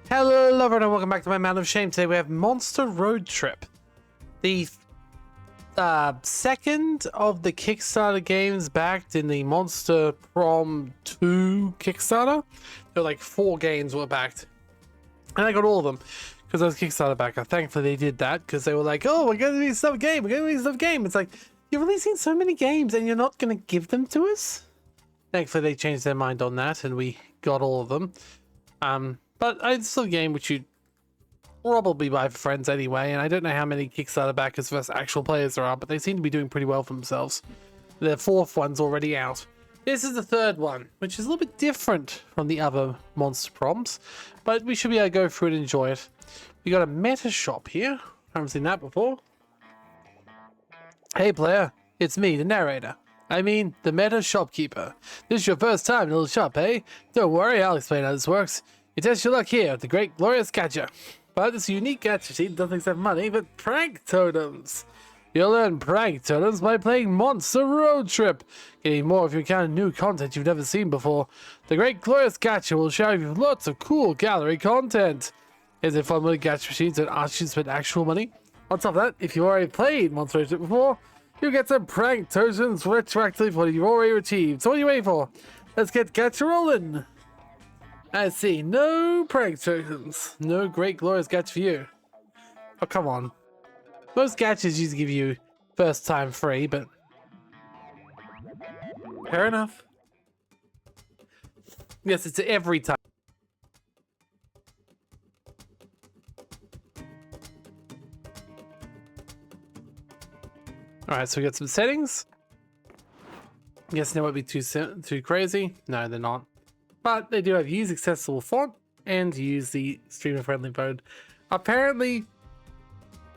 Hello everyone and welcome back to my Mountain of Shame. Today we have Monster Roadtrip. The second of the Kickstarter games backed in the Monster Prom 2 Kickstarter. There were like 4 games were backed. And I got all of them because I was Kickstarter backer. Thankfully they did that because they were like, oh, we're going to release some game, we're going to release some game. It's like, you're releasing so many games and you're not going to give them to us? Thankfully they changed their mind on that and we got all of them. But it's still a game which you'd probably buy for friends anyway, and I don't know how many Kickstarter backers versus actual players there are, but they seem to be doing pretty well for themselves. The 4th one's already out. This is the 3rd one, which is a little bit different from the other Monster Proms, but we should be able to go through it and enjoy it. We got a meta shop here. Haven't seen that before. Hey player, it's me, the narrator. I mean, the meta shopkeeper. This is your first time in the little shop, eh? Don't worry, I'll explain how this works. You test your luck here at the Great Glorious Gacha. But it's a unique gacha sheet that doesn't accept money, but prank totems. You'll learn prank totems by playing Monster Roadtrip. Getting more if you encounter new content you've never seen before. The Great Glorious Gacha will shower you with lots of cool gallery content. Is it fun with gacha machines that ask you to spend actual money? On top of that, if you've already played Monster Roadtrip before, you'll get some prank totems retroactively for what you've already achieved. So what are you waiting for? Let's get gacha rolling. I see. No prank tokens. No Great Glorious Gacha for you. Oh, come on. Most gachas used to give you first time free, but... fair enough. Yes, it's every time. Alright, so we got some settings. Guess they won't be too crazy. No, they're not. But they do have use accessible font and use the streamer friendly mode. Apparently,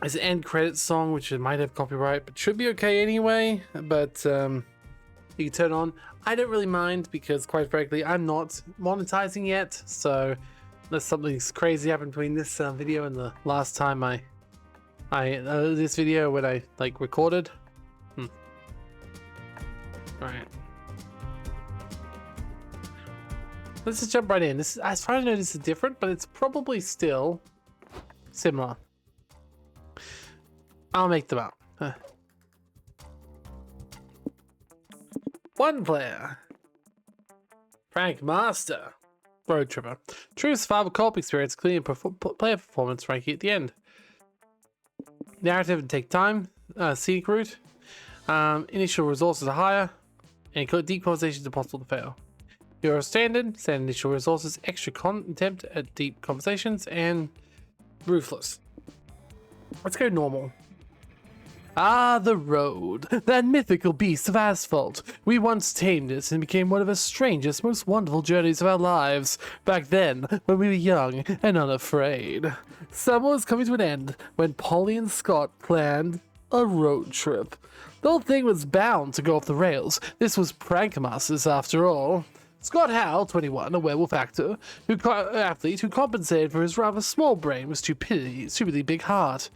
there's an end credits song which might have copyright, but should be okay anyway. But you can turn on. I don't really mind because, quite frankly, I'm not monetizing yet. So unless something's crazy happened between this video and the last time this video when I like recorded. All right. Let's just jump right in. This is, as far as I know, this is different, but it's probably still similar. I'll make them up. One player. Frank Master. Road Tripper. True survival co-op experience, clean player performance ranking at the end. Narrative and take time. Scenic route. Initial resources are higher. And deep conversations are possible to fail. Your standard initial resources, extra attempt at deep conversations, and ruthless. Let's go normal. Ah, the road, that mythical beast of asphalt. We once tamed it and became one of the strangest, most wonderful journeys of our lives. Back then, when we were young and unafraid. Summer was coming to an end when Polly and Scott planned a road trip. The whole thing was bound to go off the rails. This was Prankmasters after all. Scott Howe, 21, a werewolf actor, athlete who compensated for his rather small brain with stupidly big heart.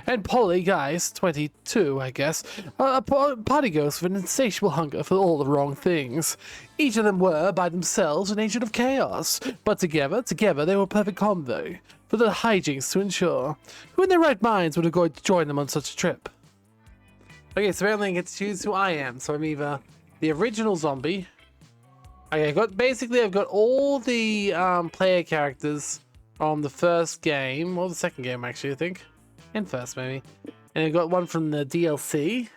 And Polly Geist, 22, I guess, a party ghost with an insatiable hunger for all the wrong things. Each of them were, by themselves, an agent of chaos, but together they were a perfect combo, for the hijinks to ensure. Who in their right minds would have gone to join them on such a trip? Okay, so apparently I get to choose who I am, so I'm either the original zombie. Okay, I've got all the player characters on the first game, or the second game actually, I think, and first maybe. And I've got one from the DLC,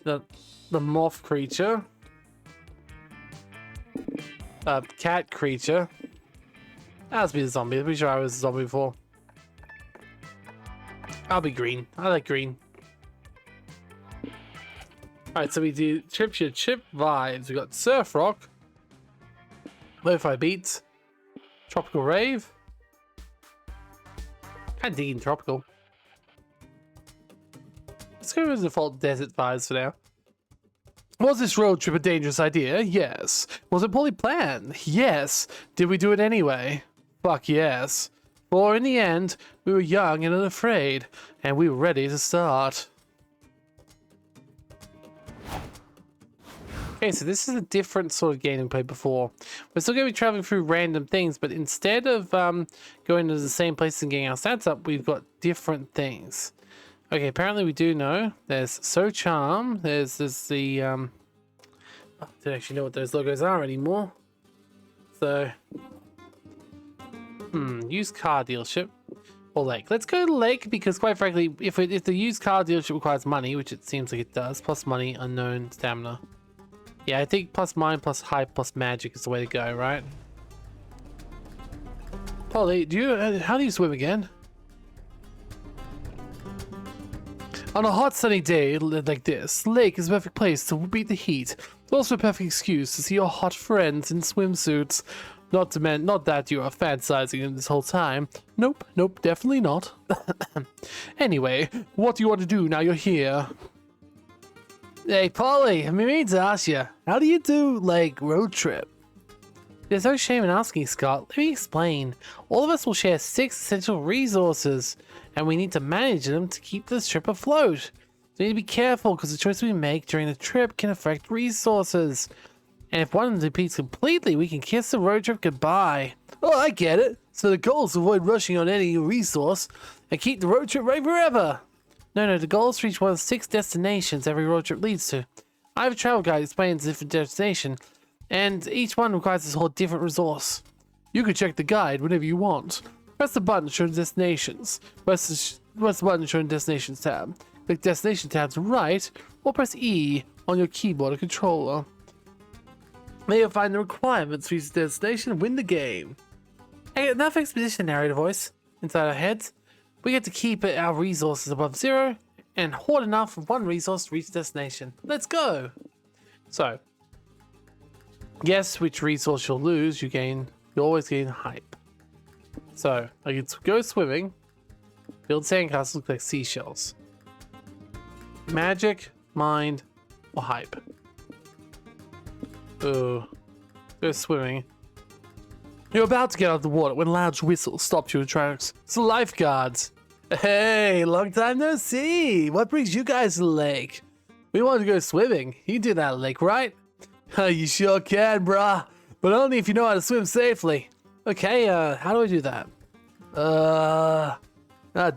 the moth creature, cat creature. That has to be the zombie. I'm pretty sure I was a zombie before. I'll be green. I like green. Alright, so we do chip vibes. We got surf rock, lo-fi beats, tropical rave, and digging tropical. Let's go with the default desert vibes for now. Was this road trip a dangerous idea? Yes. Was it poorly planned? Yes. Did we do it anyway? Fuck yes. For in the end, we were young and unafraid, and we were ready to start. Okay, so this is a different sort of game we played before. We're still going to be traveling through random things, but instead of going to the same place and getting our stats up, we've got different things. Okay, apparently we do know. There's So Charm. There's the... I don't actually know what those logos are anymore. So... used car dealership. Or lake. Let's go to lake because, quite frankly, if the used car dealership requires money, which it seems like it does, plus money, unknown, stamina. Yeah, I think plus mine, plus hype, plus magic is the way to go, right? Polly, how do you swim again? On a hot sunny day like this, lake is a perfect place to beat the heat. It's also a perfect excuse to see your hot friends in swimsuits. Not that you are fantasizing this whole time. Nope, definitely not. Anyway, what do you want to do now you're here? Hey, Polly, I mean to ask you, how do you do, like, road trip? There's no shame in asking, Scott. Let me explain. All of us will share 6 essential resources, and we need to manage them to keep this trip afloat. So we need to be careful, because the choice we make during the trip can affect resources. And if one of them depletes completely, we can kiss the road trip goodbye. Oh, I get it. So the goal is to avoid rushing on any resource and keep the road trip right forever. No, the goal is to reach one of the 6 destinations every road trip leads to. I have a travel guide explaining the different destination, and each one requires a whole different resource. You can check the guide whenever you want. Press the button showing destinations. Press the button showing destinations tab. Click destination tab to right, or press E on your keyboard or controller. May you find the requirements for each destination and win the game. Hey, enough exposition narrator voice inside our heads. We get to keep our resources above 0 and hoard enough of one resource to reach the destination. Let's go! So, guess which resource you'll lose. You always gain hype. So, I can go swimming, build sandcastles, look like seashells. Magic, mind, or hype. Ooh, go swimming. You're about to get out of the water when a loud whistle stops you in tracks. It's the lifeguards. Hey, long time no see. What brings you guys to the lake? We want to go swimming. You can do that at the lake, right? You sure can, brah. But only if you know how to swim safely. Okay, how do I do that?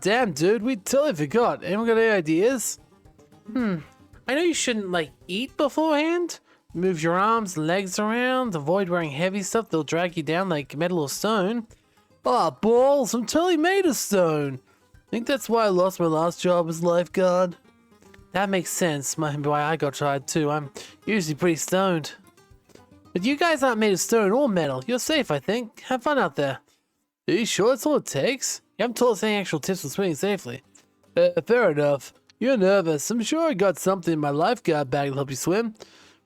Damn, dude, we totally forgot. Anyone got any ideas? I know you shouldn't, like, eat beforehand. Move your arms and legs around. Avoid wearing heavy stuff that'll drag you down like metal or stone. Oh, balls, I'm totally made of stone. I think that's why I lost my last job as lifeguard. That makes sense. Why I got tried too. I'm usually pretty stoned. But you guys aren't made of stone or metal. You're safe, I think. Have fun out there. Are you sure that's all it takes? You haven't told us any actual tips for swimming safely. Fair enough. You're nervous. I'm sure I got something in my lifeguard bag to help you swim.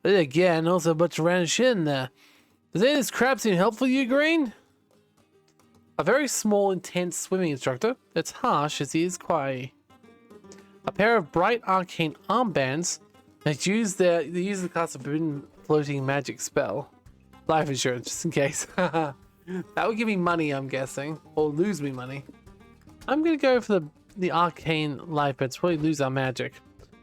But then again, also a bunch of random shit in there. Does any of this crap seem helpful to you, Green? A very small, intense swimming instructor. That's harsh as he is quiet. A pair of bright arcane armbands that use the class of forbidden floating magic spell. Life insurance, just in case. That would give me money, I'm guessing. Or lose me money. I'm gonna go for the arcane life bands. Probably lose our magic.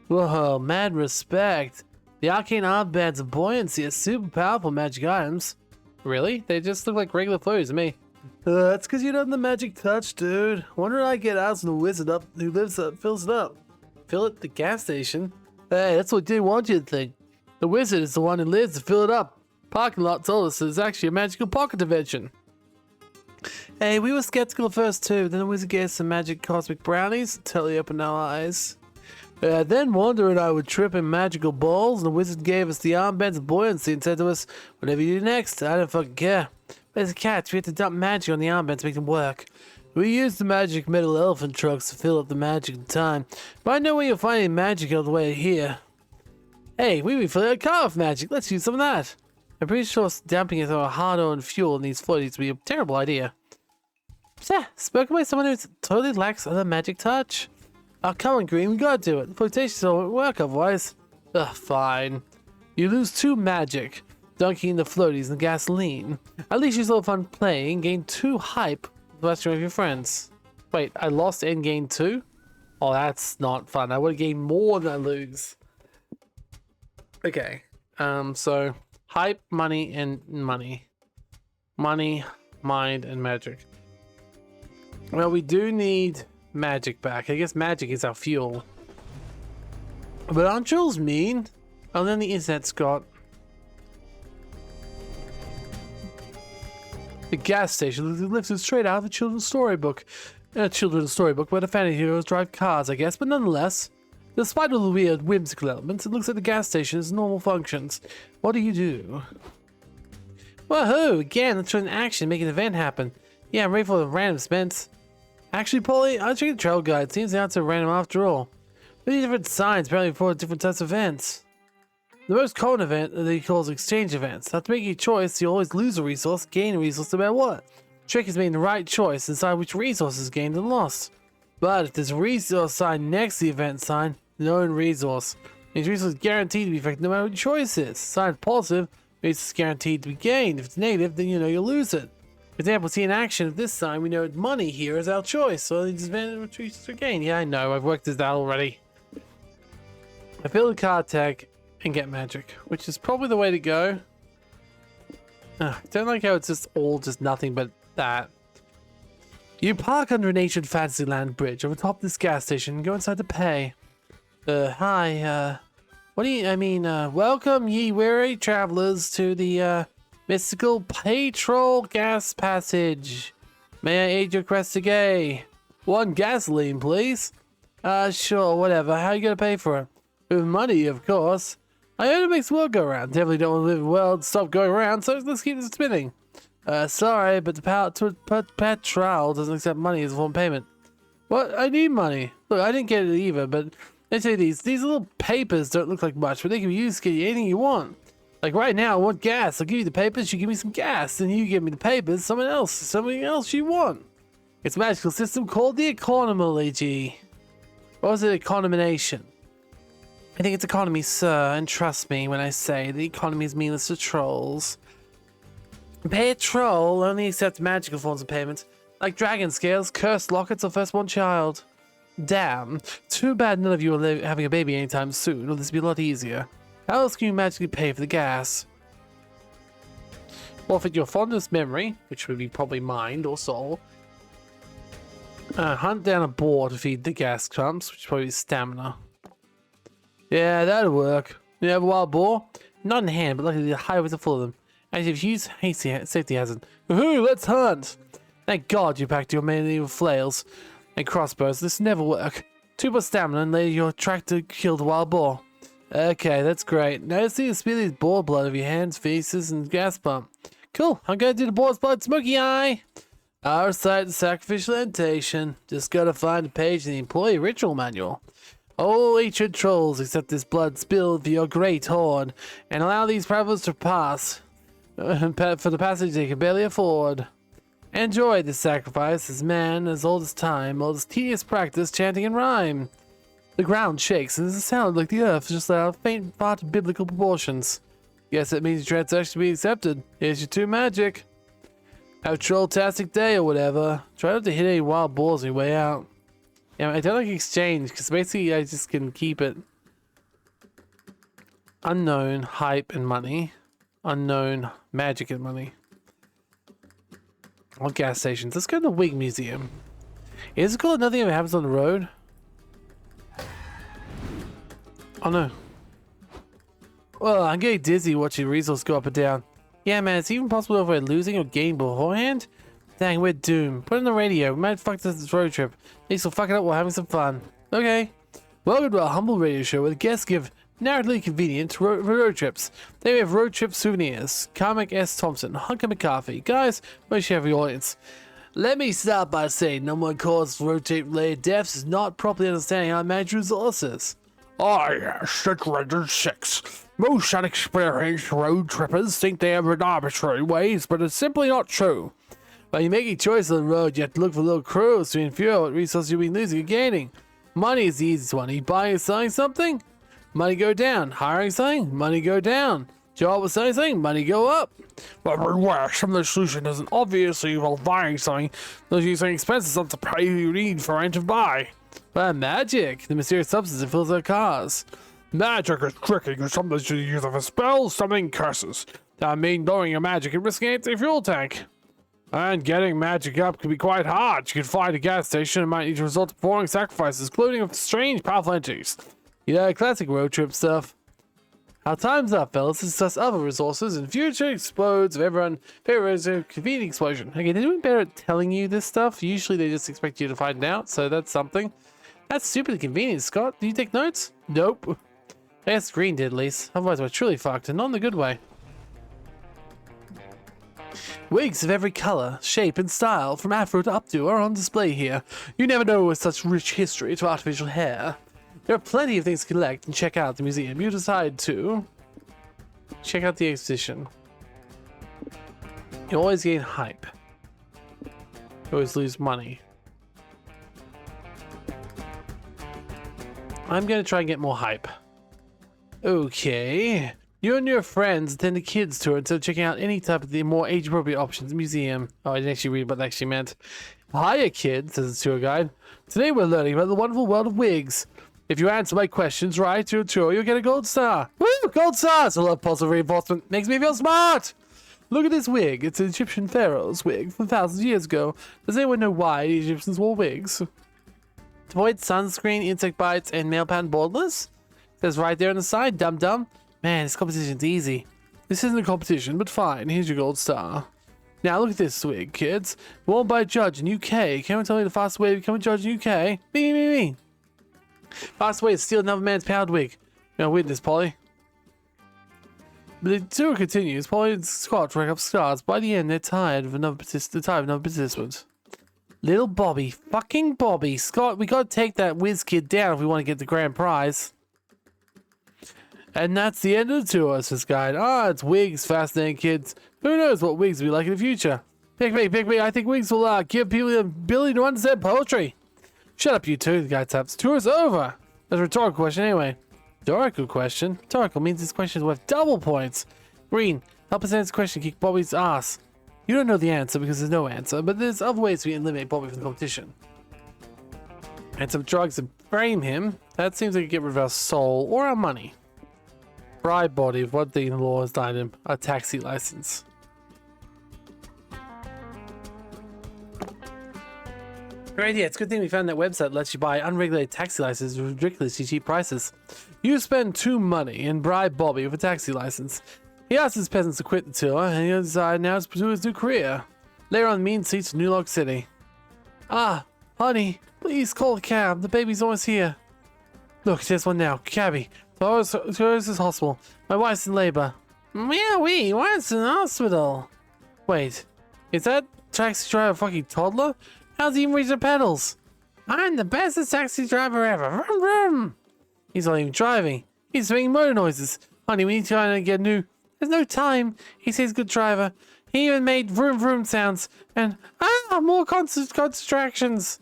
Whoa, mad respect. The arcane armbands of buoyancy are super powerful magic items. Really? They just look like regular floaties to me. That's because you don't have the magic touch, dude. Wonder how I get out the wizard up who fills it up. Fill it at the gas station? Hey, that's what I didn't want you to think. The wizard is the one who lives to fill it up. Parking lot told us it's actually a magical pocket dimension. Hey, we were skeptical at first too. Then the wizard gave us some magic cosmic brownies to totally open our eyes. Then wondering I would trip in magical balls, and the wizard gave us the armbands of buoyancy and said to us, whatever you do next, I don't fucking care. But as a catch, we had to dump magic on the armbands to make them work. We used the magic metal elephant trucks to fill up the magic in time, but I know where you'll find any magic on the way here. Hey, we filling a car with magic, let's use some of that. I'm pretty sure dumping it on hard-earned fuel in these floaties would be a terrible idea. Yeah, spoken by someone who totally lacks other magic touch. Oh, come on, Green, we gotta do it. The flotations won't work otherwise. Ugh, fine. You lose 2 magic, dunking in the floaties and gasoline. At least you still have fun playing, gain 2 hype with the rest of your friends. Wait, I lost and gained 2? Oh, that's not fun. I would have gained more than I lose. Okay. So hype, money, and money. Money, mind, and magic. Well, we do need magic back. I guess magic is our fuel. But aren't trolls mean? Oh, then the internet's got the gas station lifted straight out of a children's storybook. A children's storybook where the fantasy heroes drive cars, I guess, but nonetheless, despite all the weird, whimsical elements, it looks like the gas station has normal functions. What do you do? Woohoo! Again, let's try an action, make an event happen. Yeah, I'm ready for the random Spence. Actually, Polly, I'll check the travel guide. Seems not so random after all. But these different signs apparently for different types of events. The most common event that he calls exchange events. After making a choice, you always lose a resource, gain a resource no matter what. Trick is making the right choice and decide which resource is gained and lost. But if there's a resource sign next to the event sign, known resource. Means resource is guaranteed to be effective no matter what your choice is. Sign positive means it's guaranteed to be gained. If it's negative, then you know you'll lose it. For example, see an action of this sign, we know money here is our choice. So it's which resource to gain. Yeah, I know, I've worked this out already. I build a card tag and get magic, which is probably the way to go. I don't like how it's just all just nothing but that. You park under an ancient Fantasyland bridge over top of this gas station and go inside to pay. Hi, what do you, welcome ye weary travelers to the, mystical Patrol gas passage. May I aid your quest today? 1 gasoline, please. Sure, whatever. How you gonna pay for it? With money, of course. I heard it makes the world go around. Definitely don't want to live in the world stop going around, so let's keep it spinning. Sorry, but the Patrol doesn't accept money as a form of payment. What? I need money. Look, I didn't get it either, but let me tell you these little papers don't look like much, but they can be used to get you anything you want. Like right now, I want gas. I'll give you the papers, you give me some gas, then you give me the papers, something else you want. It's a magical system called the economy. Or is it economination? I think it's economy, sir, and trust me when I say the economy is meaningless to trolls. Pay a troll only accepts magical forms of payment, like dragon scales, cursed lockets, or firstborn child. Damn. Too bad none of you are having a baby anytime soon, or this would be a lot easier. How else can you magically pay for the gas? Forfeit your fondest memory, which would be probably mind or soul. Hunt down a boar to feed the gas pumps, which is probably stamina. Yeah, that'll work. You have a wild boar? Not in hand, but luckily the highways are full of them. As if you use safety hazard. Woohoo, let's hunt! Thank God you packed your medieval flails and crossbows. This never work. 2 more stamina and later your tractor killed the wild boar. Okay, that's great. Now let's see you spill these boar blood of your hands, faces, and gas pump. Cool, I'm gonna do the boar's blood smoky eye. Our site the sacrificial indentation. Just gotta find a page in the employee ritual manual. All ancient trolls accept this blood spilled for your great horde, and allow these travelers to pass. For the passage they can barely afford. Enjoy this sacrifice as man, as old as time, old as tedious practice, chanting in rhyme. The ground shakes, and there's a sound like the earth, just out of faint part of biblical proportions. Guess that means your transaction to be accepted. Here's your 2 magic. Have a troll-tastic day or whatever. Try not to hit any wild boars on your way out. Yeah, I don't like exchange, because basically I just can keep it. Unknown, hype, and money. Unknown, magic, and money. All gas stations. Let's go to the Wig Museum. Is it called Nothing Ever Happens on the Road? Oh no. Well, I'm getting dizzy watching resources go up and down. Yeah, man, it's even possible to avoid losing or gaining beforehand? Dang, we're doomed. Put it on the radio. We might fuck this road trip. At least we'll fuck it up while having some fun. Okay. Welcome to our humble radio show where the guests give narratively convenient road trips. They have road trip souvenirs. Carmack S. Thompson, Hunker McCarthy. Guys, what should you have your audience? Let me start by saying number 1 cause of road trip related deaths is not properly understanding how to manage resources. Oh yes, that's Ranger 6. Most unexperienced road trippers think they have an arbitrary ways, but it's simply not true. When you're making choices on the road, you have to look for little clues to infer what resources you'll be losing or gaining. Money is the easiest one. Are you buying or selling something? Money go down. Hiring something? Money go down. Job or selling something? Money go up. But beware, some of the solution isn't obviously while buying something. Those using expenses not to pay you need for rent to buy. But magic, the mysterious substance that fills our cars. Magic is tricky because sometimes you use of a spell, summoning curses. That means lowering your magic and risking empty fuel tank. And getting magic up can be quite hard. You can find a gas station and might need to resort to performing sacrifices, including of strange powerful entities. Yeah, classic road trip stuff. Our time's up, fellas. To discuss other resources and future explodes of everyone. Favorite a convenient explosion. Okay, they're doing better at telling you this stuff. Usually they just expect you to find out, so that's something. That's stupidly convenient, Scott. Do you take notes? Nope. I guess Green did at least. Otherwise we're truly fucked, and not in the good way. Wigs of every color, shape, and style, from afro to updo, are on display here. You never know with such rich history to artificial hair. There are plenty of things to collect and check out the museum. You decide to check out the exhibition. You always gain hype. You always lose money. I'm gonna try and get more hype. Okay. You and your friends attend a kids tour instead of checking out any type of the more age-appropriate options in the museum. Oh, I didn't actually read what that actually meant. Hiya, kids, says the tour guide. Today we're learning about the wonderful world of wigs. If you answer my questions right to a tour, you'll get a gold star. Woo! Gold stars! I love positive reinforcement. Makes me feel smart! Look at this wig. It's an Egyptian pharaoh's wig from thousands of years ago. Does anyone know why the Egyptians wore wigs? To avoid sunscreen, insect bites, and male pattern baldness? It says right there on the side, dum-dum. Man, this competition's easy. This isn't a competition, but fine. Here's your gold star. Now look at this wig, kids. Worn by a judge in UK. Can we tell you the fastest way to become a judge in UK? Me. Fastest way to steal another man's powered wig. Now witness, Polly. But the tour continues. Polly and Scott rack up scars. By the end, they're tired of another participant. Little Bobby. Fucking Bobby. Scott, we gotta take that whiz kid down if we want to get the grand prize. And that's the end of the tour, says guide. It's wigs, fascinating kids. Who knows what wigs will be like in the future? Pick me. I think wigs will give people the ability to understand poetry. Shut up, you two, the guy taps. Tour's over. That's a rhetorical question anyway. Rhetorical question? Rhetorical means this question is worth double points. Green, help us answer this question, kick Bobby's ass. You don't know the answer because there's no answer, but there's other ways we can eliminate Bobby from the competition. And some drugs to frame him. That seems like it get rid of our soul or our money. Bribe Body, one thing the law has denied him, a taxi license. Great idea. It's a good thing we found that website that lets you buy unregulated taxi licenses with ridiculously cheap prices. You spend 2 money and bribe Bobby with a taxi license. He asks his peasants to quit the tour, and he'll decide now to pursue his new career. Later on, mean seats to New York City. Honey, please call a cab. The baby's almost here. Look, there's one now. Cabby. Where's this hospital? My wife's in labor. Meowie, wife's in the hospital. Wait, is that taxi driver a fucking toddler? How's he even reach the pedals? I'm the bestest taxi driver ever. Vroom, vroom. He's not even driving. He's making motor noises. Honey, we need to try and get new. There's no time. He says good driver. He even made vroom vroom sounds. And more distractions.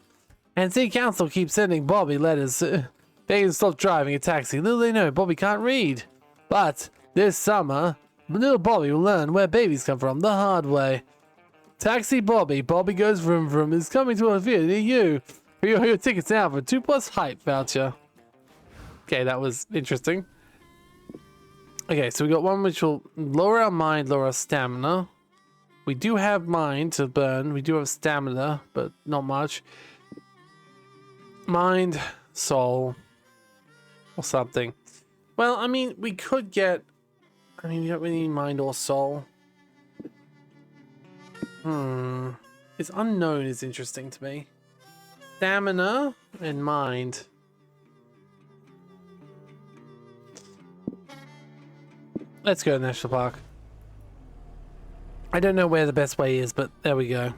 And city council keeps sending Bobby letters. They can stop driving a taxi. Little they know, Bobby can't read. But this summer, little Bobby will learn where babies come from the hard way. Taxi Bobby. Bobby goes vroom vroom is coming to a theater near you. For your tickets now for 2+ hype voucher. Okay, that was interesting. Okay, so we got one which will lower our mind, lower our stamina. We do have mind to burn. We do have stamina, but not much. Mind, soul, or something. Well, I mean, we could get... I mean, we don't really need mind or soul. It's unknown is interesting to me. Stamina and mind. Let's go to National Park. I don't know where the best way is, but there we go.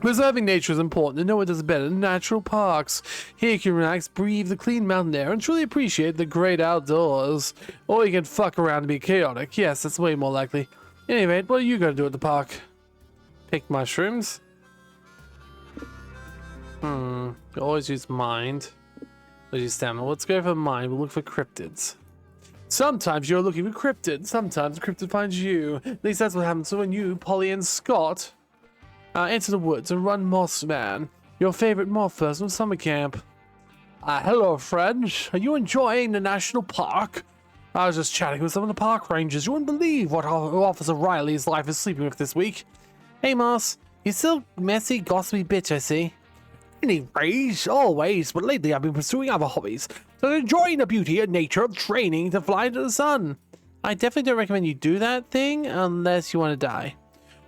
Preserving nature is important, and no one does it better than natural parks. Here you can relax, breathe the clean mountain air, and truly appreciate the great outdoors. Or you can fuck around and be chaotic. Yes, that's way more likely. Anyway, what are you going to do at the park? Pick mushrooms? You always use mind. Always use stamina. Let's go for mind. We'll look for cryptids. Sometimes you're looking for cryptids. Sometimes the cryptid finds you. At least that's what happens when you, Polly, and Scott enter the woods and run Moss Man, your favorite moth person from summer camp. Hello, friends. Are you enjoying the national park? I was just chatting with some of the park rangers. You wouldn't believe what Officer Riley's life is sleeping with this week. Hey, Moss. You still messy, gossipy bitch, I see. Anyways, always, but lately I've been pursuing other hobbies. So enjoying the beauty and nature of training to fly into the sun. I definitely don't recommend you do that thing unless you want to die.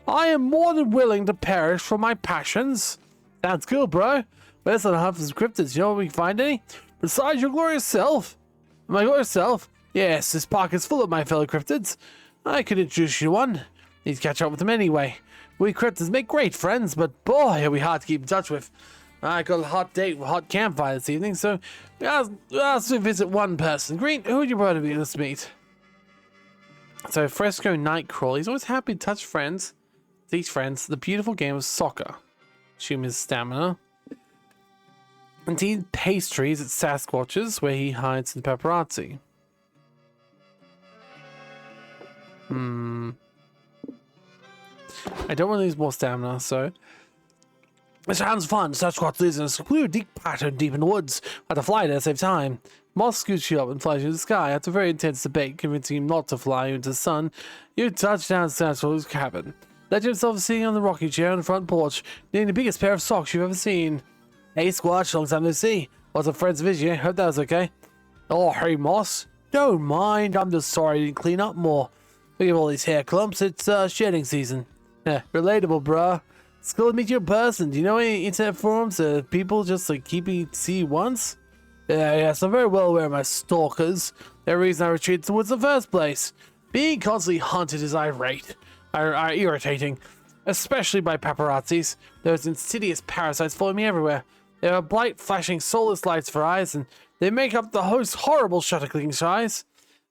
I am more than willing to perish for my passions. Sounds cool, bro. Let's not have some cryptids. You know where we can find any? Besides your glorious self. My glorious self? Yes, this park is full of my fellow cryptids. I could introduce you to one. Need to catch up with them anyway. We cryptids make great friends, but boy, are we hard to keep in touch with. I got a hot date with a hot campfire this evening, so I'll visit one person. Green, who would you rather be to meet? So, Fresco Nightcrawler. He's always happy to touch friends. Teach friends the beautiful game of soccer. Assume his stamina. And to eat pastries at Sasquatch's, where he hides in the paparazzi. I don't want to lose more stamina, so... It sounds fun. Sasquatch lives in a secluded deep pattern deep in the woods. I have to fly there to save time. Moss scoots you up and flies you to the sky. After a very intense debate, convincing him not to fly into the sun, you touch down Sasquatch's cabin. Let himself sitting on the rocking chair on the front porch, needing the biggest pair of socks you've ever seen. Hey, Squatch, long time no see. What's a friend's vision? Hope that was okay. Oh, hey, Moss. Don't mind. I'm just sorry I didn't clean up more. Look at all these hair clumps. It's shedding season. Yeah, relatable, bruh. It's cool to meet you in person. Do you know any internet forums that people just like keeping see you once? Yes, I'm very well aware of my stalkers. They're the reason I retreated towards the first place. Being constantly hunted is irritating, especially by paparazzis. Those insidious parasites follow me everywhere. They have bright, flashing, soulless lights for eyes, and they make up the most horrible shutter-clicking size.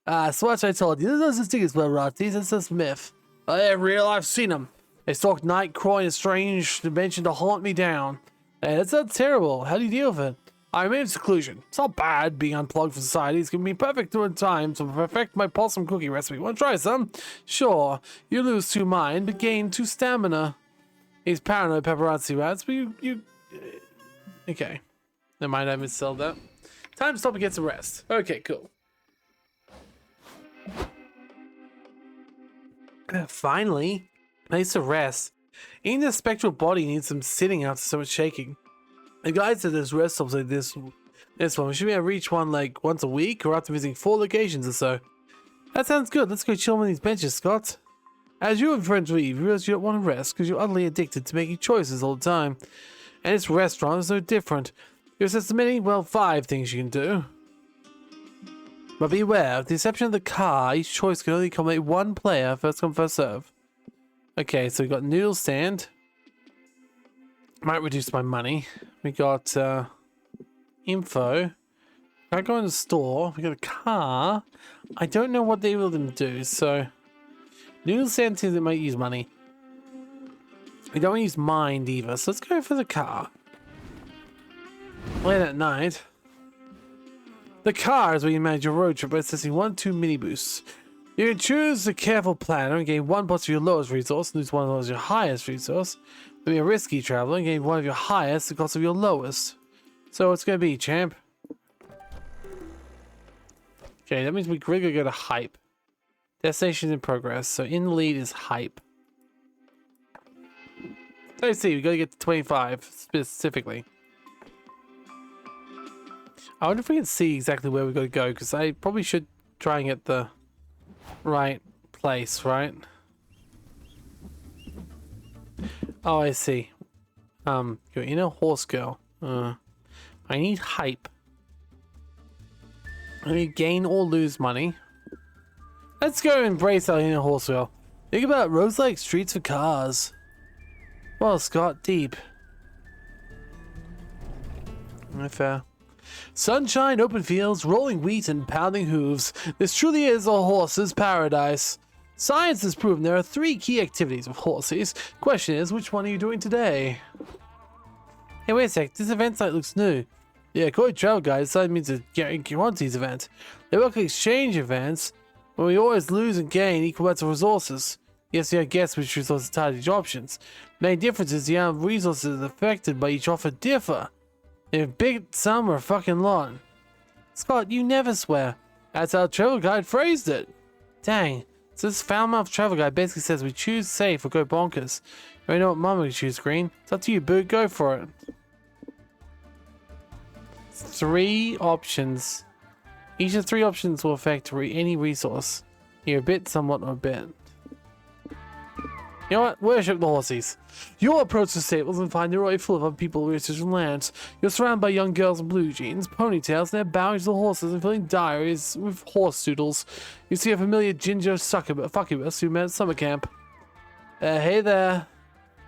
So what I told you, those insidious paparazzis, it's just myth. They're real, I've seen them. They stalk night, crawling in a strange dimension to haunt me down. Hey, that's not terrible. How do you deal with it? I remain in seclusion. It's not bad being unplugged from society. It's gonna be perfect in time to perfect my possum cookie recipe. Want to try some? Sure. You lose 2 mind, but gain 2 stamina. He's paranoid paparazzi rats, but you... Okay. Never mind, I misspelled that. Time to stop and get some rest. Okay, cool. Finally. Place to rest. Even the spectral body needs some sitting after so much shaking. The guide said there's rest stops like this one. We should be able to reach one like once a week or after visiting 4 locations or so. That sounds good. Let's go chill on these benches, Scott. As you and friends leave, you realize you don't want to rest because you're utterly addicted to making choices all the time. And this restaurant is no different. There's just many, well, 5 things you can do. But beware, with the exception of the car, each choice can only accommodate 1 player, first come, first serve. Okay, so we got noodle stand. Might reduce my money. We got info. I go in the store. We got a car. I don't know what they will do, so noodle stand seems it might use money. We don't want to use mind either, so let's go for the car. Late at night. The car is where you manage your road trip by assessing 1 2 mini boosts. You can choose a careful planner and gain 1 point of your lowest resource and lose 1 of your highest resource. Be a risky traveler and gain 1 of your highest the cost of your lowest. So what's gonna be, champ? Okay, that means we really gotta go to hype. Destination in progress. So in the lead is hype. Let's see, we gotta get to 25 specifically. I wonder if we can see exactly where we gotta go, because I probably should try and get the right place, right? Oh, I see. Your inner horse girl. I need hype. I need gain or lose money. Let's go embrace our inner horse girl. Think about roads like streets for cars. Well, Scott, deep. Fair. Sunshine, open fields, rolling wheat, and pounding hooves. This truly is a horse's paradise. Science has proven there are 3 key activities with horses. Question is, which one are you doing today? Hey, wait a sec. This event site looks new. Yeah, according to travel guides, site means a quantities event. They work like exchange events, but we always lose and gain equal amounts of resources. Yes, you guess which resources tied to each options. Main difference is the amount of resources affected by each offer differ. If big some or fucking lot. Scott, you never swear. That's how travel guide phrased it. Dang. So this foul-mouthed travel guide basically says we choose safe or go bonkers. You know what mama would choose, Green? It's up to you, boo. Go for it. 3 options. Each of the 3 options will affect any resource. You're a bit, somewhat, or a bit. You know what? Worship the horsies. You'll approach the stables and find they're already full of other people researching lands. You're surrounded by young girls in blue jeans, ponytails, and they're bowing to the horses and filling diaries with horse doodles. You see a familiar ginger succubus who met at summer camp. Hey there.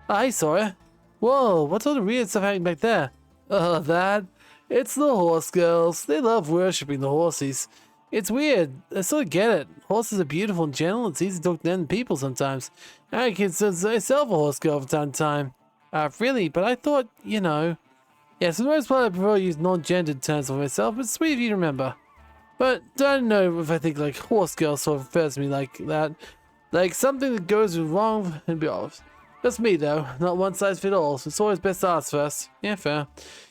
Hi, Sawyer. Whoa, what's all the weird stuff happening back there? That? It's the horse girls. They love worshipping the horsies. It's weird. I sort of get it. Horses are beautiful and gentle. It's easy to talk to them people sometimes. I consider myself a horse girl from time to time. Really? But I thought, you know. Yes, for the most part, I prefer to use non-gendered terms for myself, but it's sweet of you to remember. But I don't know if I think like horse girl sort of refers to me like that. Like something that goes wrong and be off. That's me though. Not one size fits all. So it's always best to ask first. Yeah, fair.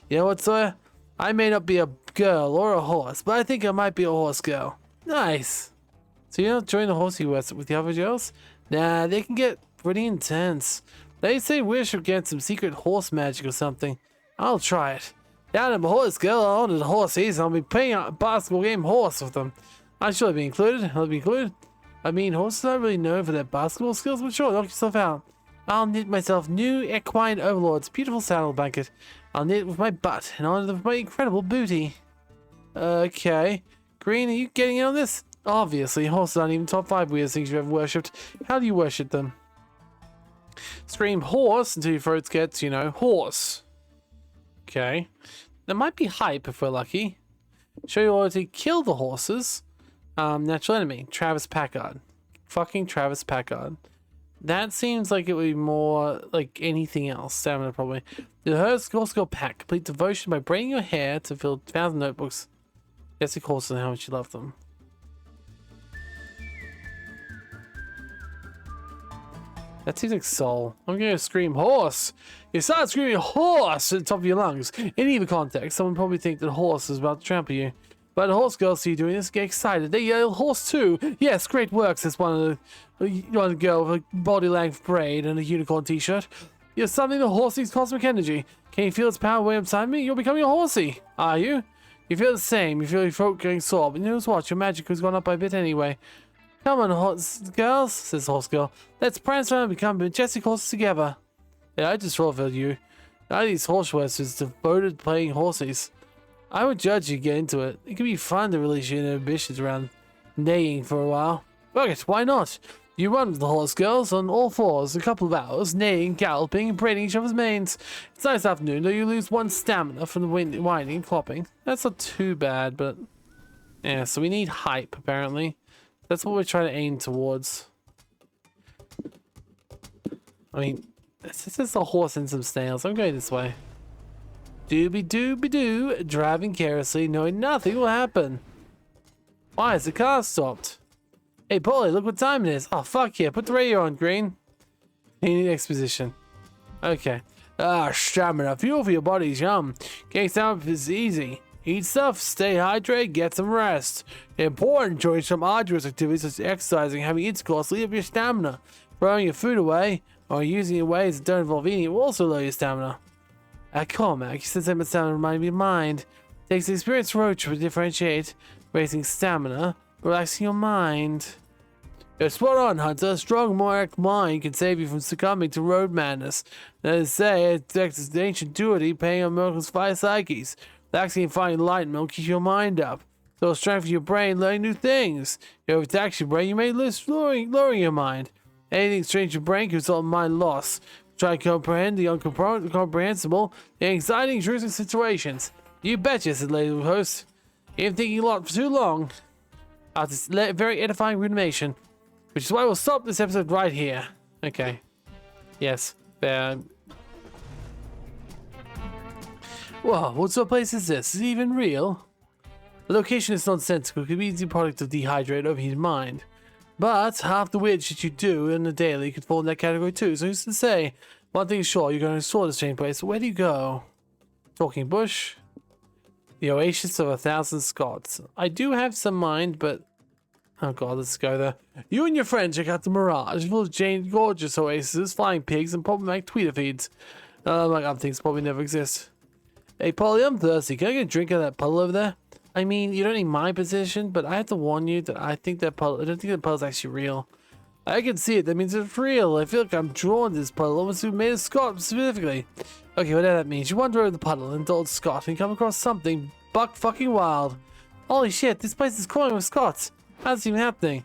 You know what, Sawyer? I may not be a girl or a horse, but I think I might be a horse girl. Nice. So you don't join the horsey worship with the other girls? Nah, they can get pretty intense. They say worship gets some secret horse magic or something. I'll try it. Now that I'm a horse girl, I'll order the horses. I'll be playing a basketball game horse with them. I'm sure I'll be included. I'll be included. I mean, horses aren't really known for their basketball skills, but sure, knock yourself out. I'll knit myself new equine overlord's beautiful saddle blanket. I'll knit it with my butt and honor my incredible booty. Okay. Green, are you getting in on this? Obviously, horses aren't even top 5 weirdest things you've ever worshipped. How do you worship them? Scream horse until your throat gets, you know, horse. Okay. There might be hype if we're lucky. Show your loyalty, kill the horses. Natural enemy, Travis Packard. Fucking Travis Packard. That seems like it would be more like anything else. Stamina, probably. The Horse Girl Pack. Complete devotion by braiding your hair to fill 1,000 notebooks. Jesse Coulson, how much you love them. That seems like soul. I'm gonna scream horse. You start screaming horse at the top of your lungs. In either context, someone probably think that horse is about to trample you. But the horse girls see you doing this, get excited. They yell horse too. Yes, great work, says one girl with a body length braid and a unicorn t-shirt. You're summoning the horsey's cosmic energy. Can you feel its power way inside me? You're becoming a horsey. Are you? You feel the same. You feel your throat getting sore. But news what? Your magic has gone up by a bit anyway. Come on, horse girls, says the horse girl. Let's prance around and become majestic horses together. Yeah, I just thought of you. None of these horse worshippers devoted to playing horses. I would judge you get into it. It could be fun to release your ambitions around neighing for a while. Fuck it, why not? You run with the horse girls on all fours, a couple of hours, neighing, galloping, and braiding each other's manes. It's a nice afternoon, though you lose 1 stamina from the whining and clopping. That's not too bad, but... yeah, so we need hype, apparently. That's what we're trying to aim towards. I mean, this is a horse and some snails. I'm going this way. Doobie-doo, driving carelessly, knowing nothing will happen. Why is the car stopped? Hey, Polly, look what time it is. Oh, fuck yeah, put the radio on, Green. Needing exposition. Okay. Stamina. Fuel for your body's yum. Getting stamina is easy. Eat stuff, stay hydrated, get some rest. Important, enjoy some arduous activities such as exercising, having intercourse, leave up your stamina. Throwing your food away, or using it in ways that don't involve eating it will also lower your stamina. Cormac, you said that stamina reminded me of mind. Takes the experienced road trip to differentiate, raising stamina, relaxing your mind. You're spot on, Hunter. A strong, more mind can save you from succumbing to road madness. That is to say, it detects the ancient duty paying on miracles fire psyches. Relaxing and finding enlightenment will keep your mind up. So it'll strengthen your brain, learning new things. You overtax your brain, you may lose lowering your mind. Anything strange your brain can result in mind loss. Try to comprehend the incomprehensible, the anxiety inducing situations. You betcha, said Lady Host. You've been thinking a lot for too long. After this very edifying rumination. Which is why we'll stop this episode right here. Okay. Yes. Fair. Whoa, what sort of place is this? Is it even real? The location is nonsensical. It could be the product of dehydrated, overheated mind. But half the weird shit you do in the daily could fall in that category too. So who's to say? One thing is sure, you're going to explore this strange place. Where do you go? Talking bush? The Oasis of 1,000 Scots. I do have some mind, but... Oh god, let's go there. You and your friend check out the Mirage, full of Jane gorgeous oases, flying pigs, and problematic tweeter feeds. Like other things probably never exist. Hey Polly, I'm thirsty. Can I get a drink out of that puddle over there? I mean, you don't need my position, but I have to warn you that I don't think that puddle's actually real. I can see it, that means it's real. I feel like I'm drawn to this puddle, almost to be made of Scott specifically. Okay, whatever that means. You wander over the puddle and indulge Scott and come across something buck fucking wild. Holy shit, this place is crawling with Scots. How's this even happening?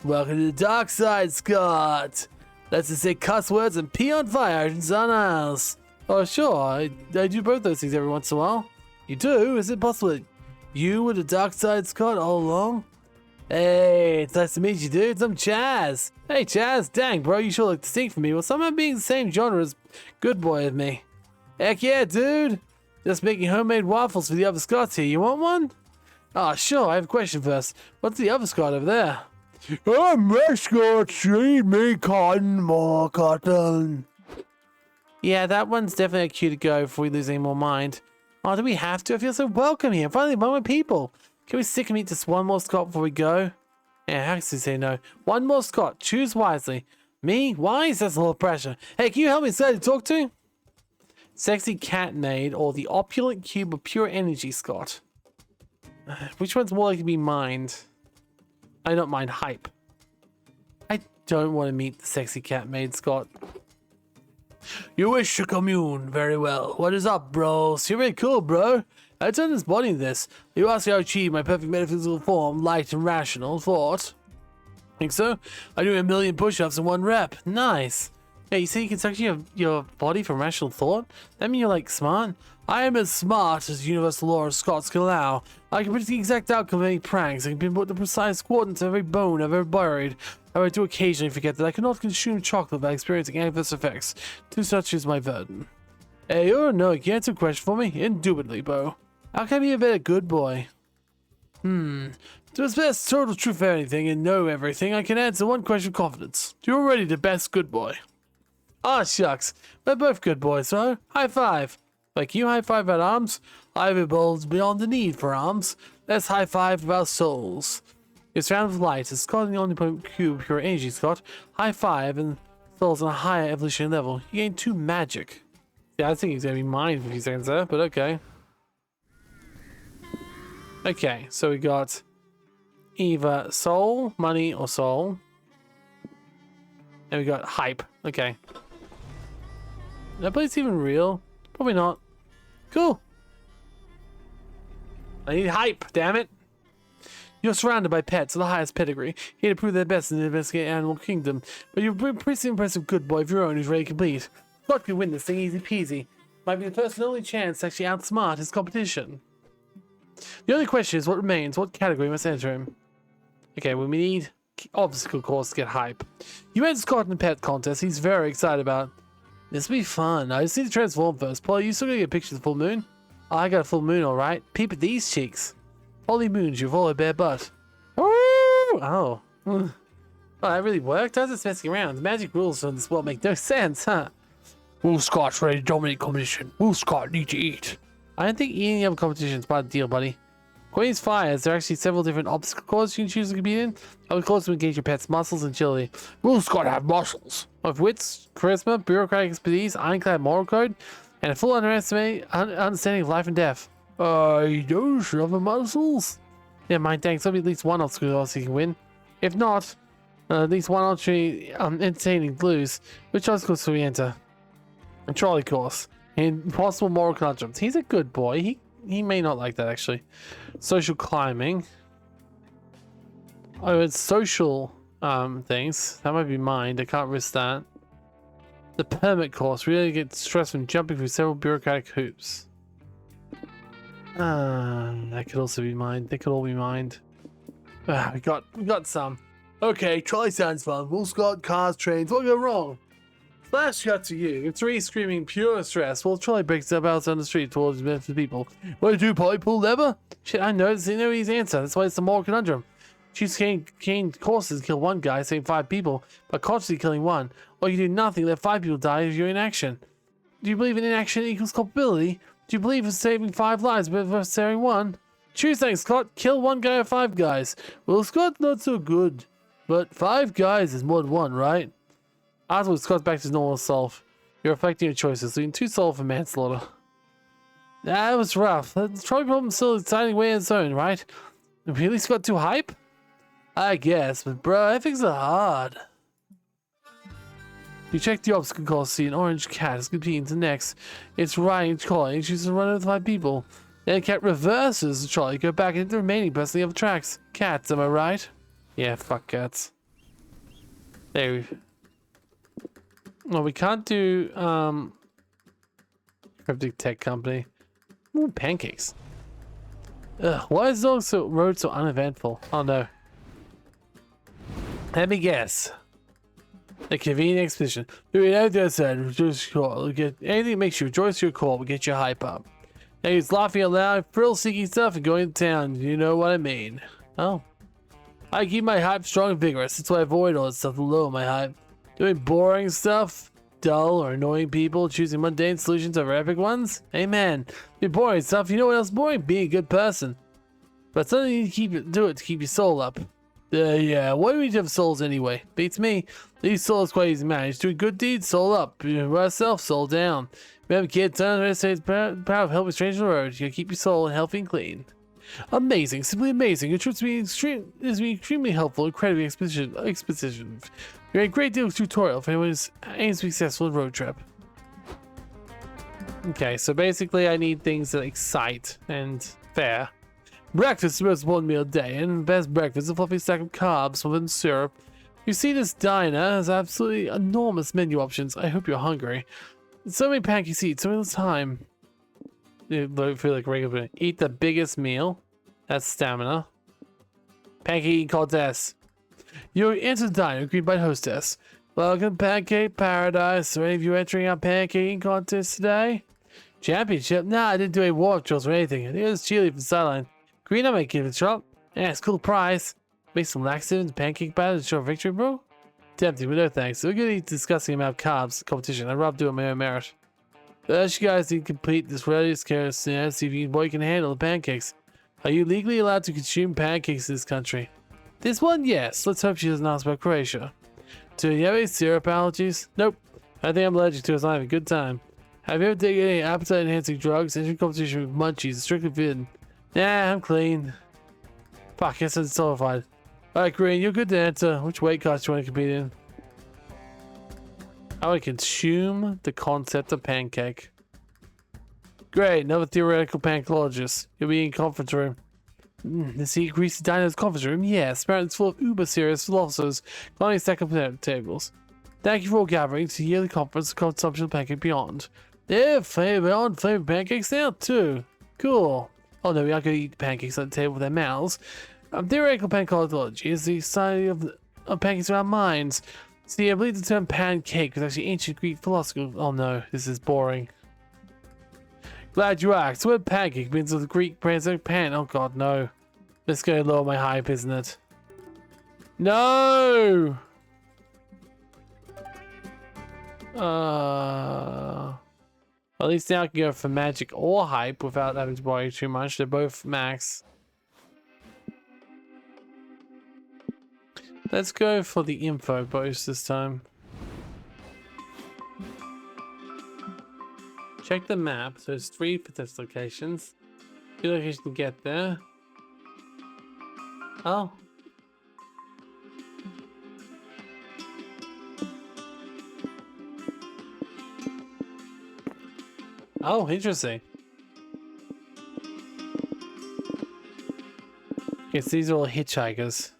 Welcome to the dark side, Scott. Let's just say cuss words and pee on fire and on aisles. Oh, sure, I do both those things every once in a while. You do? Is it possible that you were the dark side, Scott, all along? Hey, it's nice to meet you, dudes. I'm Chaz. Hey, Chaz. Dang, bro, you sure look distinct from me. Well, somehow being the same genre as Good Boy with me. Heck yeah, dude. Just making homemade waffles for the other Scots here. You want one? Oh, sure. I have a question first. What's the other Scott over there? I'm Scott. Feed me cotton, more cotton. Yeah, that one's definitely a cue to go before we lose any more mind. Oh, do we have to? I feel so welcome here. Finally, among my people. Can we stick and meet just one more Scott before we go? Yeah, how can you say no? One more Scott. Choose wisely. Me? Wise? That's a lot of pressure. Hey, can you help me decide to talk to? Sexy cat maid or the opulent cube of pure energy, Scott? Which one's more likely to be mind? I don't mind hype. I don't want to meet the sexy cat maid, Scott. You wish to commune. Very well. What is up, bros? You're very cool, bro. I turned this body into this. You ask how I achieve my perfect metaphysical form, light and rational thought. Think so? I do 1,000,000 push-ups in 1 rep. Nice. Yeah, you say you can suction your body from rational thought? That mean you're like smart? I am as smart as the universal law of Scots can allow. I can predict the exact outcome of any pranks. I can pinpoint the precise coordinates of every bone I've ever buried. However, I do occasionally forget that I cannot consume chocolate without experiencing adverse effects. To such is my burden. Hey, you're no, you can answer a question for me? Indubitably, Bo. How can I be a better good boy? To express total truth of anything and know everything, I can answer one question with confidence. You're already the best good boy. Ah, shucks. We're both good boys, so high five. Like you high five about arms, I evolved beyond the need for arms. Let's high five about souls. You're surrounded with light. It's Scott in the only point cube pure energy, Scott. High five and souls on a higher evolutionary level. You gain 2 magic. Yeah, I think he's gonna be mine for a few seconds there, but okay. Okay, so we got either soul, money, or soul. And we got hype. Okay. Is that place even real? Probably not. Cool. I need hype, damn it. You're surrounded by pets of the highest pedigree, here to prove their best in the investigated animal kingdom. But you're a pretty impressive good boy of your own who's ready to complete. Scott can win this thing easy peasy. Might be the first and only chance to actually outsmart his competition. The only question is what remains, what category must enter him? Okay, well we need obstacle course to get hype. You entered Scott in the pet contest, he's very excited about it. This will be fun. I just need to transform first. Paul, you still gonna get a picture of the full moon? Oh, I got a full moon, alright. Peep at these cheeks. Holy moons, you've all a bare butt. Oh. Oh, that really worked? I was just messing around. The magic rules from this world make no sense, huh? Will Scott ready to dominate competition? Will Scott need to eat? I don't think eating other competition is part of the deal, buddy. Queen's Fires, there are actually several different obstacle courses you can choose to compete in. Other courses will engage your pet's muscles and agility. Will Scott have muscles? Of wits, charisma, bureaucratic expertise, ironclad moral code, and a full understanding of life and death. I don't have the muscles. Yeah, mind thanks. There'll be at least one obstacle course you can win. If not, at least one ultra entertaining blues. Which obstacles will we enter? A trolley course. Impossible moral conundrums. He's a good boy. He may not like that, actually. Social climbing. Oh, it's social things. That might be mine. I can't risk that. The permit course. Really get stressed from jumping through several bureaucratic hoops. That could also be mine. They could all be mine. We got some. Okay, trolley sounds fun. Will Scott, cars, trains. What go wrong? Flash cut to you. 3 screaming pure stress. While trolley breaks up outside on the street towards the people. What do you do, Polly? Pull lever? Shit, I know. It's no easy answer. That's why it's a moral conundrum. Choose cane courses, kill 1 guy, save 5 people, but consciously killing 1. Or you do nothing, let 5 people die if you're in action. Do you believe in inaction equals culpability? Do you believe in saving 5 lives but for saving 1? Choose things, Scott. Kill 1 guy or 5 guys. Well, Scott's not so good. But 5 guys is more than 1, right? Afterwards, Scott's back to his normal self. You're reflecting your choices, leaving 2 souls for manslaughter. That was rough. The trolley problem still exciting way in its own, right? We at least got too hype? I guess, but bro, ethics are hard. You check the obstacle course, see an orange cat is competing to next. It's riding its trolley and chooses to run with 5 people. Then the cat reverses the trolley, go back into the remaining person on the other tracks. Cats, am I right? Yeah, fuck cats. There we... Well, we can't do, cryptic tech company. Ooh, pancakes. Ugh, why is the road so uneventful? Oh no. Let me guess. A convenient expedition. Do we know that said, just call. Get anything that makes you rejoice your call will get your hype up. Now he's laughing aloud, thrill-seeking stuff, and going to town. You know what I mean? Oh. I keep my hype strong and vigorous. That's why I avoid all that stuff to lower my hype. Doing boring stuff, dull or annoying people, choosing mundane solutions over epic ones. Amen. Be boring stuff. You know what else is boring? Being a good person. But something you need to do it to keep your soul up. Yeah, why do we have souls anyway? Beats me. These souls quite easy to manage. Doing good deeds, soul up. Worse self, soul down. Remember kids, don't underestimate the power of helping strangers on the road. You gotta keep your soul healthy and clean. Amazing, simply amazing. Your trip's been extremely helpful, incredibly exposition. You're a great deal of tutorial for anyone who aims to be successful in road trip. Okay, so basically I need things that excite and fair. Breakfast is the most important meal of the day, and the best breakfast is a fluffy stack of carbs with syrup. You see, this diner has absolutely enormous menu options. I hope you're hungry. So many pancakes to eat, so little time. You feel like regular. Eat the biggest meal. That's stamina. Pancake eating contest. You enter the diner, greeted by the hostess. Welcome, Pancake Paradise. Are any of you entering our pancake eating contest today? Championship? Nah, I didn't do any warp drills or anything. I think it was cheerleading from the sideline. Green, I might give it a shot. Yeah, it's a cool prize. Make some laxatives and pancake batter to show victory, bro. Tempting, but no thanks. We're gonna eat disgusting amount of carbs competition. I'd rather do it on my own merit. But you guys need to complete this radius care scenario, see if you boy can handle the pancakes. Are you legally allowed to consume pancakes in this country? This one, yes. Let's hope she doesn't ask about Croatia. Do you have any syrup allergies? Nope. I think I'm allergic to it, so I'm having a good time. Have you ever taken any appetite enhancing drugs? Entering competition with munchies, strictly forbidden. Nah, I'm clean. Fuck, I guess I'm solidified. Alright, Green, you're good to answer. Which weight class do you want to compete in? I would consume the concept of pancake. Great, another theoretical pancologist. You'll be in conference room. See, Greasy Dino's conference room? Yes, apparently it's full of uber serious philosophers climbing stack of tables. Thank you for all gathering to yearly conference of consumption of pancake beyond. Yeah, beyond flavored pancakes now too. Cool. Oh no, we are going to eat pancakes at the table with their mouths. Theoretical pancology is the study of pancakes in our minds. See, I believe the term pancake was actually ancient Greek philosophy. Oh no, this is boring. Glad you asked. The word pancake means the Greek translation pan. Oh god, no. This is going to lower my hype, isn't it? No! At least now I can go for magic or hype without having to worry too much. They're both max. Let's go for the info boost this time. Check the map. So there's 3 potential locations. 2 locations to get there. Oh. Oh, interesting. Yes, these are all hitchhikers.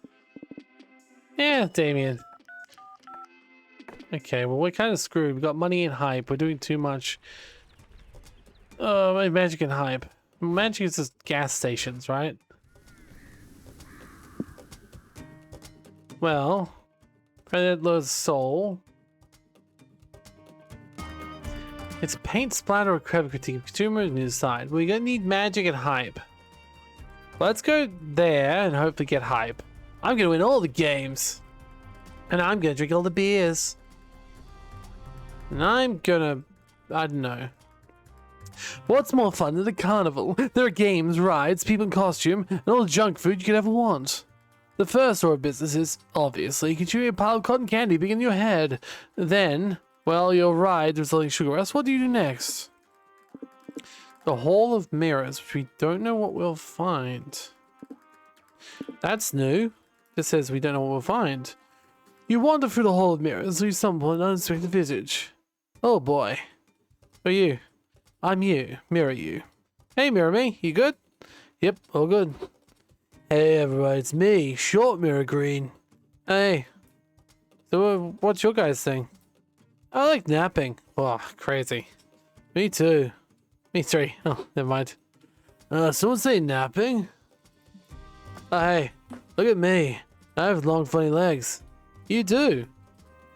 Yeah, Damien. Okay, well, we're kind of screwed. We got money and hype. We're doing too much. Magic and hype. Magic is just gas stations, right? Well, Predator lures soul. It's paint splatter or credit critique. Consumer on the side. We're gonna need magic and hype. Let's go there and hopefully get hype. I'm gonna win all the games. And I'm gonna drink all the beers. And I'm gonna... I don't know. What's more fun than a carnival? There are games, rides, people in costume, and all the junk food you could ever want. The first order of business is, obviously, consuming a pile of cotton candy big in your head. Then, well, your ride resulting in sugar rush. What do you do next? The Hall of Mirrors, which we don't know what we'll find. That's new. It says we don't know what we'll find. You wander through the Hall of Mirrors and you stumble on an unexpected visage. Oh boy. Who are you? I'm you. Mirror you. Hey, mirror me. You good? Yep, all good. Hey everybody, it's me, Short Mirror Green. Hey. So what's your guys' thing? I like napping. Oh, crazy. Me too. Me three. Oh, never mind. Someone say napping? Oh, hey, look at me. I have long funny legs. You do.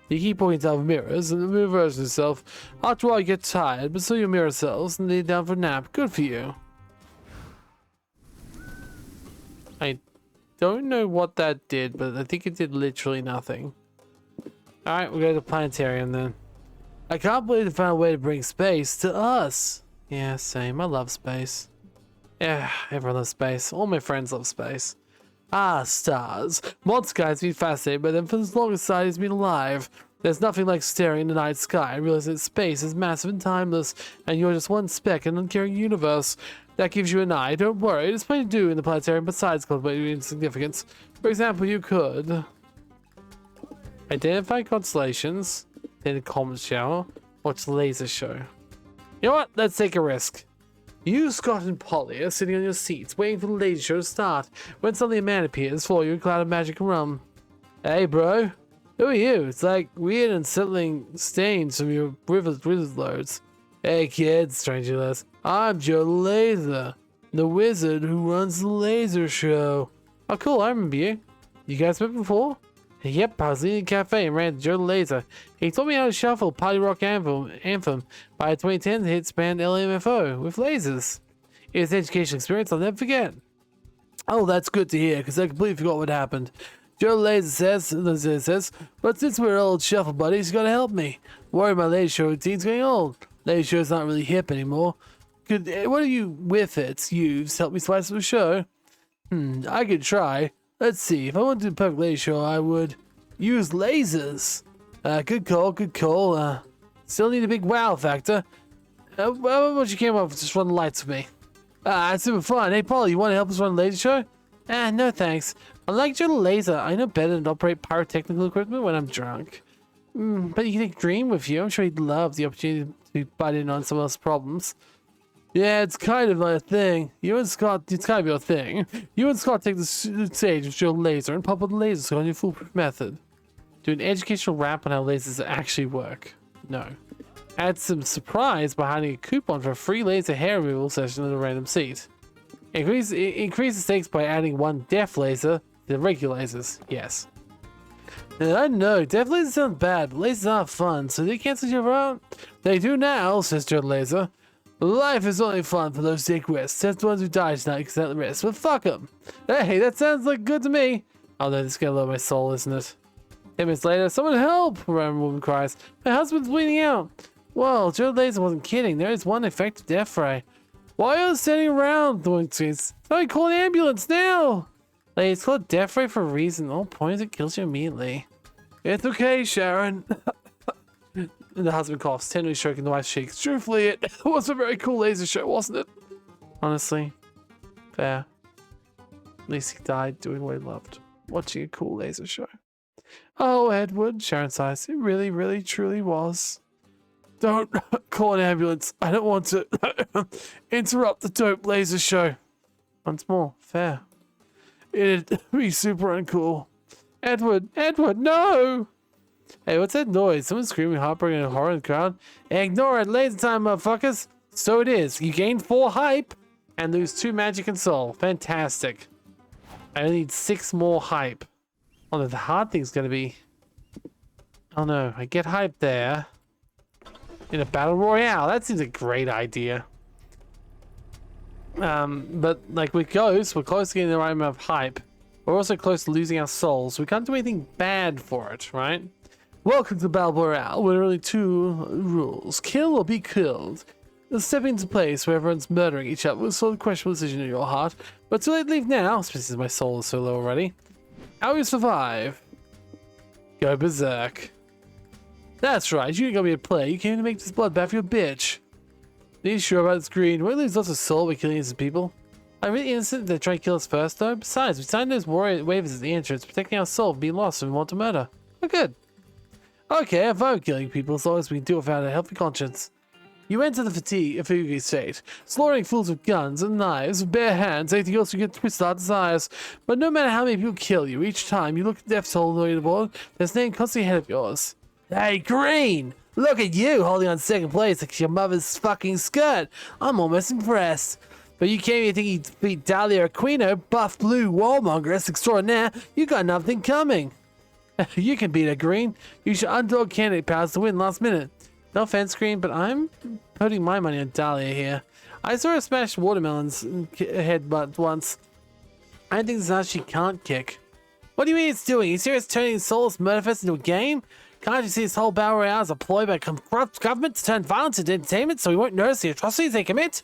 You keep walking down with mirrors and move version of yourself. After a while you get tired, but so your mirror selves and lay down for a nap. Good for you. I don't know what that did, but I think it did literally nothing. Alright, we'll go to the planetarium then. I can't believe they found a way to bring space to us. Yeah, same. I love space. Yeah, everyone loves space. All my friends love space. Ah, stars. Mod skies be fascinated by them for as long as society's been alive. There's nothing like staring in the night sky and realizing that space is massive and timeless, and you're just one speck in an uncaring universe. That gives you an eye. Don't worry, there's plenty to do in the planetarium besides cultivating insignificance. For example, you could identify constellations, then a comet shower, watch the laser show. You know what? Let's take a risk. You, Scott, and Polly are sitting on your seats, waiting for the laser show to start, when suddenly a man appears, following you in a cloud of magic and rum. Hey, bro. Who are you? It's like weird and unsettling stains from your wizard loads. Hey, kids, stranger less. I'm Joe Laser, the wizard who runs the laser show. Oh, cool, I remember you. You guys met before? Yep, I was leading a cafe and ran to Joe Laser. He taught me how to shuffle Party Rock Anthem by a 2010 hits band LMFO with lasers. It was an educational experience I'll never forget. Oh, that's good to hear, because I completely forgot what happened. Joe Laser says, but since we're old shuffle buddies, you gotta help me. Worry my laser show routine's getting old. Laser show's not really hip anymore. What are you with it? You've helped me spice up the show. I could try. Let's see, if I wanted to do a perfect laser show, I would use lasers. Good call, good call. Still need a big wow factor. How much you came up with just run the lights with me? It's super fun. Hey, Paul, you want to help us run a laser show? No thanks. Unlike Joe Laser, I know better than to operate pyrotechnical equipment when I'm drunk. But you can take Dream with you. I'm sure he'd love the opportunity to butt in on someone else's problems. Yeah, it's kind of my thing. You and Scott, it's kind of your thing. You and Scott take the stage with Joe Laser and pop up the lasers on your foolproof method. Do an educational rap on how lasers actually work. No. Add some surprise by hiding a coupon for a free laser hair removal session at a random seat. Increase the stakes by adding one deaf laser to the regular lasers. Yes. I know, deaf lasers sound bad, but lasers aren't fun, so they cancel you out? They do now, says Joe Laser. Life is only fun for those who take risks. That's the ones who die tonight because of the risk. But fuck them. Hey, that sounds like good to me. Oh no, this is gonna lower my soul, isn't it? 10 minutes later, someone help! A random woman cries. My husband's bleeding out. Well, Joe Laser wasn't kidding. There is one effective death ray. Why are you standing around? The woman says, I call an ambulance now. Like, it's called death ray for a reason. The whole point is it kills you immediately. It's okay, Sharon. And the husband coughs, tenderly stroking the wife's cheeks. Truthfully, it was a very cool laser show, wasn't it? Honestly, fair. At least he died doing what he loved, watching a cool laser show. Oh, Edward, Sharon sighs. It really, really, truly was. Don't call an ambulance. I don't want to interrupt the dope laser show. Once more, fair. It'd be super uncool. Edward, no! Hey, what's that noise? Someone screaming heartbreaking and horror in the crowd? Ignore it, laser time, motherfuckers! So it is. You gain 4 hype and lose 2 magic and soul. Fantastic. I only need 6 more hype. Oh, the hard thing's gonna be... Oh no, I get hype there. In a battle royale. That seems a great idea. But like with Ghost, we're close to getting the right amount of hype. We're also close to losing our souls. We can't do anything bad for it, right? Welcome to Battle Royale, where there are only 2 rules. Kill or be killed. stepping into place where everyone's murdering each other was sort of a questionable decision in your heart. But too late to leave now, especially since my soul is so low already. How will you survive? Go berserk. That's right, you ain't gonna be a player. You came to make this bloodbath your bitch. Are you sure about this, Green? Won't lose lots of soul by killing innocent people? I'm really innocent they try to kill us first, though. Besides, we signed those warrior waivers at the entrance, protecting our soul from being lost if we want to murder. Oh, good. Okay, I'm fine with killing people as long as we can do it without a healthy conscience. You enter the Fugi state, slaughtering fools with guns and knives, with bare hands, anything else you get twisted our desires. But no matter how many people kill you, each time you look at Death's Toll on the board, there's a name constantly ahead of yours. Hey, Green! Look at you holding on second place like your mother's fucking skirt. I'm almost impressed. But you came here thinking you'd beat Dahlia Aquino, buff blue warmongeress extraordinaire. You got nothing coming. You can beat her, Green. Use your underdog candidate powers to win last minute. No offense, Green, but I'm putting my money on Dahlia here. I saw her smash watermelons head butt once. I think this is how she can't kick. What do you mean it's doing? You serious turning soulless murderfest into a game? Can't you see this whole battle royale is a ploy by corrupt government to turn violence into entertainment so we won't notice the atrocities they commit?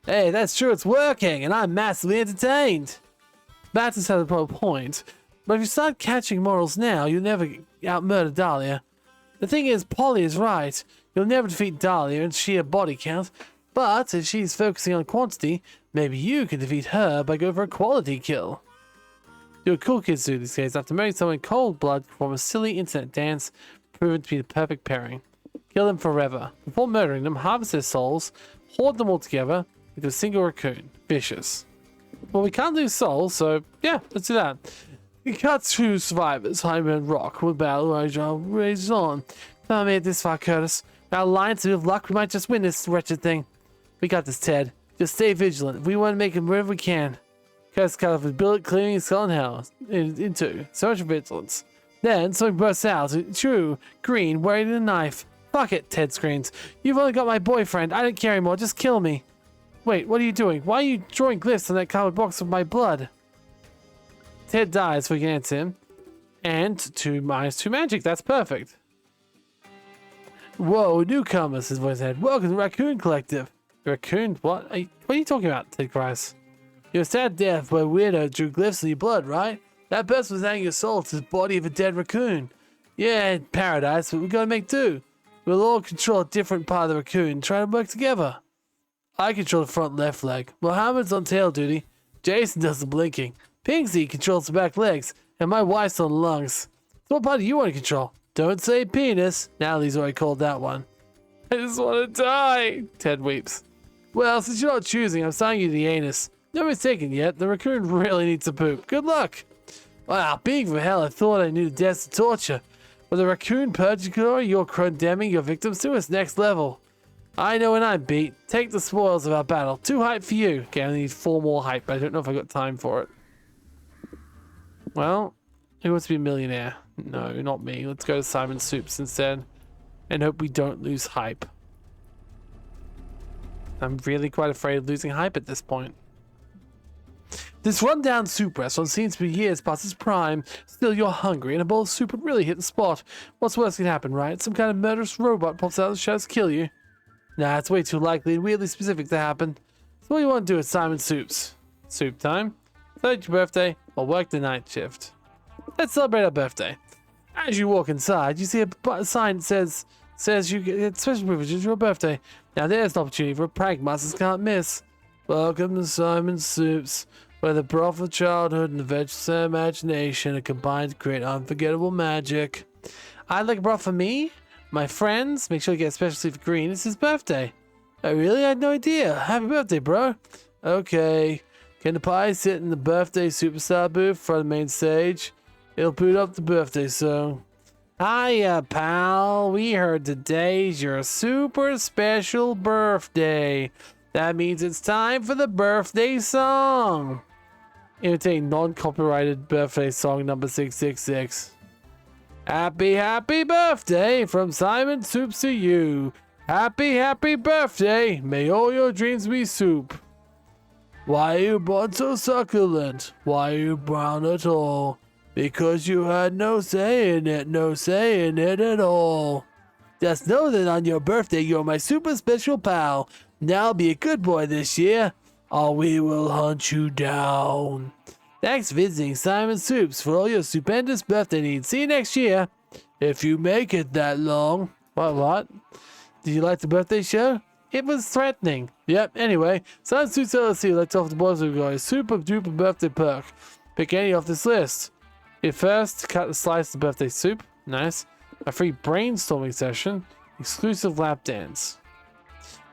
Hey, that's true, it's working, and I'm massively entertained. Baptist had a point, but if you start catching morals now, you'll never out-murder Dahlia. The thing is, Polly is right. You'll never defeat Dahlia in sheer body count, but if she's focusing on quantity, maybe you can defeat her by going for a quality kill. Do what cool kids do these days. After marrying someone in cold blood, perform a silly internet dance, proven to be the perfect pairing. Kill them forever. Before murdering them, harvest their souls, hoard them all together into a single raccoon. Vicious. Well, we can't lose souls, so yeah, let's do that. We cut two survivors, Hyman and Rock, with battle rages on. I made it this far, Curtis. Our alliance, and with luck, we might just win this wretched thing. We got this, Ted. Just stay vigilant. We want to make it wherever we can. Curtis cut off his billet, clearing his skull and hell into so much vigilance. Then something bursts out. True, Green, wearing a knife. Fuck it, Ted screams. You've only got my boyfriend. I don't care anymore. Just kill me. Wait, what are you doing? Why are you drawing glyphs on that cardboard box with my blood? Ted dies, we can answer him. And 2 minus 2 magic. That's perfect. Whoa, newcomers, his voice said. Welcome to the Raccoon Collective. The Raccoon? What? What are you talking about? Ted cries. Your sad death by a weirdo drew glyphs in your blood, right? That person was adding your soul to the body of a dead raccoon. Yeah, paradise, but we gotta make do. We'll all control a different part of the raccoon and try to work together. I control the front left leg. Mohammed's on tail duty. Jason does the blinking. Pingsy controls the back legs. And my wife's on the lungs. So what part do you want to control? Don't say penis. Natalie's already called that one. I just want to die. Ted weeps. Well, since you're not choosing, I'm signing you the anus. No mistaken yet. The raccoon really needs to poop. Good luck. Wow, being from hell, I thought I knew the depths of torture. But the raccoon purgatory you're condemning your victims to is next level. I know when I'm beat. Take the spoils of our battle. 2 hype for you. Okay, I need 4 more hype, but I don't know if I got time for it. Well, who wants to be a millionaire? No, not me. Let's go to Simon Soups instead. And hope we don't lose hype. I'm really quite afraid of losing hype at this point. This rundown soup restaurant seems to be years past its prime. Still, you're hungry, and a bowl of soup would really hit the spot. What's worse can happen, right? Some kind of murderous robot pops out of the shadows to kill you. Nah, it's way too likely and weirdly specific to happen. So what do you want to do at Simon Soups? Soup time? Celebrate your birthday or work the night shift? Let's celebrate our birthday. As you walk inside, you see a sign that says you get special privileges for your birthday. Now there's an opportunity for a prank masters can't miss. Welcome to Simon Soups, where the broth of childhood and the vegetable imagination are combined to create unforgettable magic. I'd like a broth for me, my friends. Make sure you get a special seat for Green. It's his birthday. Oh really? I had no idea. Happy birthday, bro. Okay. Can the pie sit in the birthday superstar booth for the main stage? It'll boot up the birthday song. Hiya, pal. We heard today's your super special birthday. That means it's time for the birthday song. Imitate non-copyrighted birthday song number 666. Happy birthday from Simon Soups to you. Happy birthday. May all your dreams be soup. Why are you born so succulent? Why are you brown at all? Because you had no say in it at all. Just know that on your birthday, you're my super special pal. Now be a good boy this year, or we will hunt you down. Thanks for visiting Simon Soups for all your stupendous birthday needs. See you next year, if you make it that long. What? Did you like the birthday show? It was threatening. Yep, anyway, Simon Soups LLC would like to offer the boys of a super duper birthday perk. Pick any off this list. Your first, cut a slice of birthday soup. Nice. A free brainstorming session. Exclusive lap dance.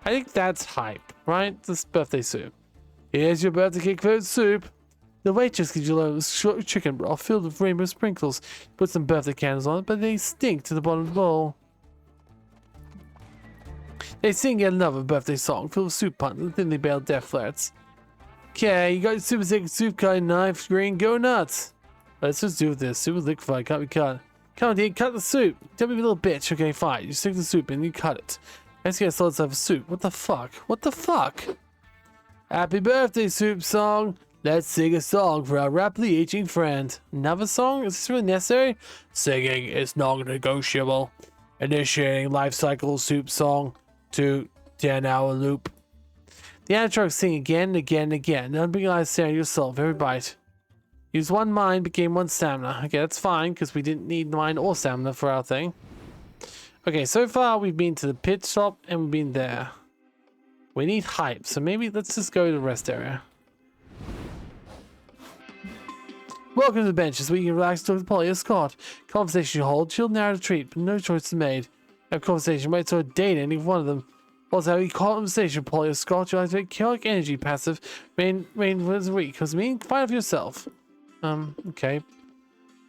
I think that's hype, right? This birthday soup. Here's your birthday cake flavored soup. The waitress gives you a load of chicken broth filled with rainbow sprinkles. Put some birthday candles on it, but they stink to the bottom of the bowl. They sing yet another birthday song filled with soup puns and thinly baled death flats. Okay, you got your super sick soup cutting knife, green, go nuts. Let's just do this. Soup is liquefied, can't be cut. Come on, dude, cut the soup. Don't be a little bitch. Okay, fine. You stick the soup in, you cut it. Let's get a solid side of soup. What the fuck? What the fuck? Happy birthday, soup song. Let's sing a song for our rapidly aging friend. Another song? Is this really necessary? Singing is non-negotiable. Initiating life cycle soup song to 10-hour loop. The animatronics sing again and again and again. None big eyes staring at yourself every bite. Use one mind, but gain one stamina. Okay, that's fine, because we didn't need mind or stamina for our thing. Okay, so far we've been to the pit stop and we've been there. We need hype, so maybe let's just go to the rest area. Welcome to the benches where you can relax talk with Polly or Scott. Conversation you hold, chilled narrative treat, but no choice is made. Have conversation, might sort of date any one of them. Also, you conversation with Polly or Scott, you activate chaotic energy passive, main was weak, because find out for yourself. Okay.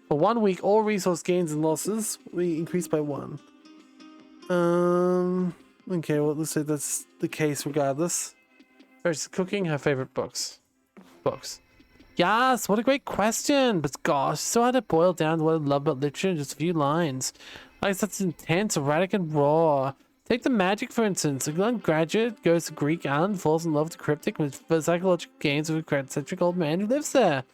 For 1 week, all resource gains and losses we increase by 1. Okay, well, let's say that's the case regardless. First, cooking, her favorite books. Yes, what a great question! But gosh, so hard to boil down to what I love about literature in just a few lines. Like such intense, erratic, and raw. Take the magic, for instance. A young graduate goes to Greek island, falls in love with the cryptic psychological games of a cred-centric old man who lives there.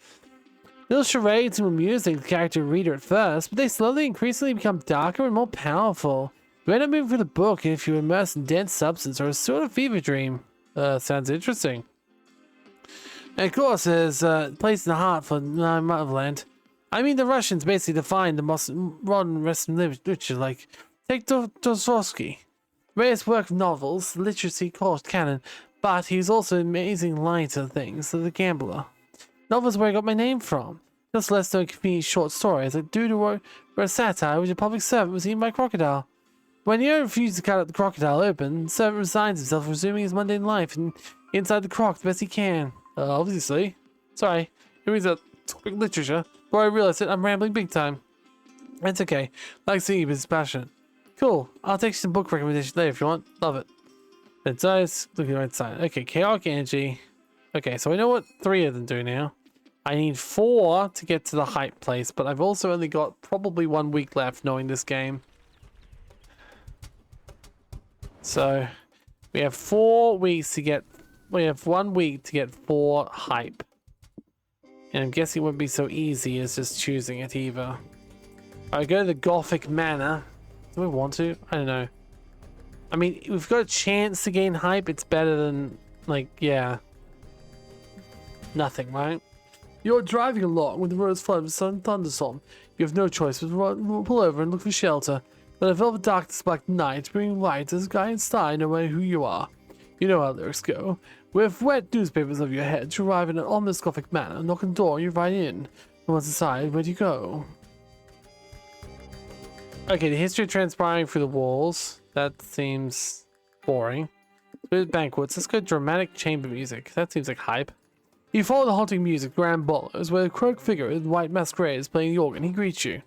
Little charades seem amusing to the character reader at first, but they slowly increasingly become darker and more powerful. You end up moving through the book if you immerse in dense substance or a sort of fever dream. Sounds interesting. And of course, there's a place in the heart for motherland. I mean, the Russians basically defined the most modern Western literature, like, take Dostoevsky. Rarest work of novels, literacy called canon, but he's also an amazing lighter things, like The Gambler. Novels where I got my name from. Just less known convenient short stories, like Dude Who Wrote a Satire, which a public servant was eaten by a crocodile. When Neo refused to cut the crocodile open, the servant resigns himself, resuming his mundane life and inside the croc the best he can. Obviously. Sorry, it reads a topic literature. Before I realize it, I'm rambling big time. It's okay. I like seeing you, but it's passionate. Cool. I'll take you some book recommendations later if you want. Love it. It's nice. Look at the right side. Okay, chaotic energy. Okay, so I know what 3 of them do now. I need 4 to get to the hype place, but I've also only got probably 1 week left knowing this game. So we have 4 weeks to get, we have 1 week to get 4 hype. And I'm guessing it wouldn't be so easy as just choosing it either. I go to the Gothic Manor. Do we want to? I don't know. I mean, we've got a chance to gain hype. It's better than, like, yeah, nothing, right? You're driving along with the roads flooded with sudden thunderstorm. You have no choice but to pull over and look for shelter. But a velvet darkness black night, bringing light as guy and star, no matter who you are. You know how lyrics go. With wet newspapers over your head, you arrive in an ominous Gothic manor, knock on the door, you ride in. And once inside, where do you go? Okay, the history transpiring through the walls. That seems boring. Good banquets. Let's go dramatic chamber music. That seems like hype. You follow the haunting music, Grand Bollows, where a cloaked figure in white masquerade is playing the organ. He greets you.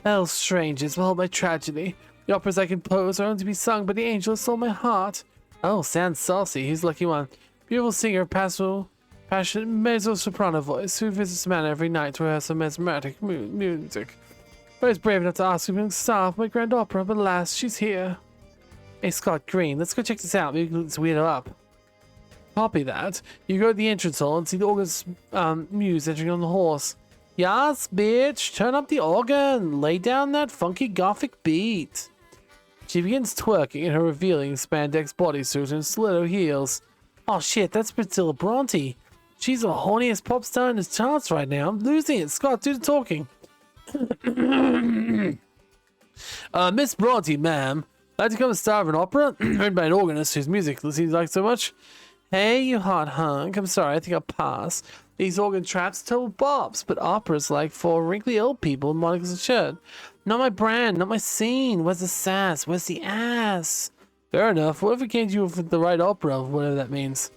Oh, strangers, behold my tragedy. The operas I compose are only to be sung, but the angel has sold my heart. Oh, sounds saucy. He's the lucky one. Beautiful singer, passionate mezzo-soprano voice, who visits the manor every night to rehearse some mesmeric music. I was brave enough to ask her to star for my grand opera, but alas, she's here. Hey, Scott Green, let's go check this out. Maybe let's weird her up. Copy that. You go to the entrance hall and see the organ's muse entering on the horse. Yas, bitch, turn up the organ. Lay down that funky gothic beat. She begins twerking in her revealing spandex bodysuit and stiletto heels. Oh shit, that's Priscilla Bronte. She's the horniest pop star in the charts right now. I'm losing it. Scott, do the talking. Miss Bronte, ma'am. Like to become a star of an opera? Written by an organist whose music seems like so much? Hey, you hot hunk. I'm sorry, I think I'll pass. These organ traps total bops, but opera's like for wrinkly old people in Monica's shirt. Not my brand, not my scene. Where's the sass? Where's the ass? Fair enough. What if we can't do the right opera, whatever that means?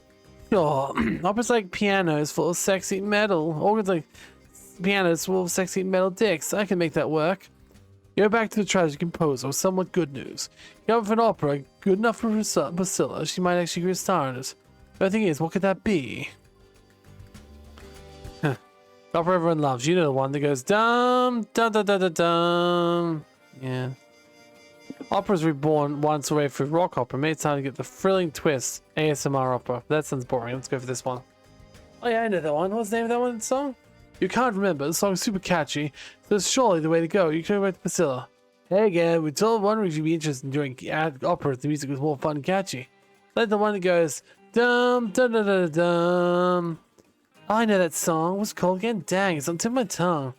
Oh, opera's like pianos full of sexy metal. Organ's like pianos full of sexy metal dicks. I can make that work. Go back to the tragic composer with somewhat good news. You have an opera good enough for Priscilla. She might actually be a star in it. The thing is, what could that be? Huh. Opera everyone loves. You know the one that goes dum dum dum dum dum dum. Yeah. Opera's reborn once away through rock opera. Maybe it's time to get the thrilling twist. ASMR opera. That sounds boring. Let's go for this one. Oh yeah, I know that one. What's the name of that one song? You can't remember. The song's super catchy, so it's surely the way to go. You can go back to Priscilla. Hey again, we told wondering if you'd be interested in doing opera if the music was more fun and catchy. Like the one that goes dum dum dum dum dum. Oh, I know that song. What's it called again? Dang, it's on the tip of my tongue.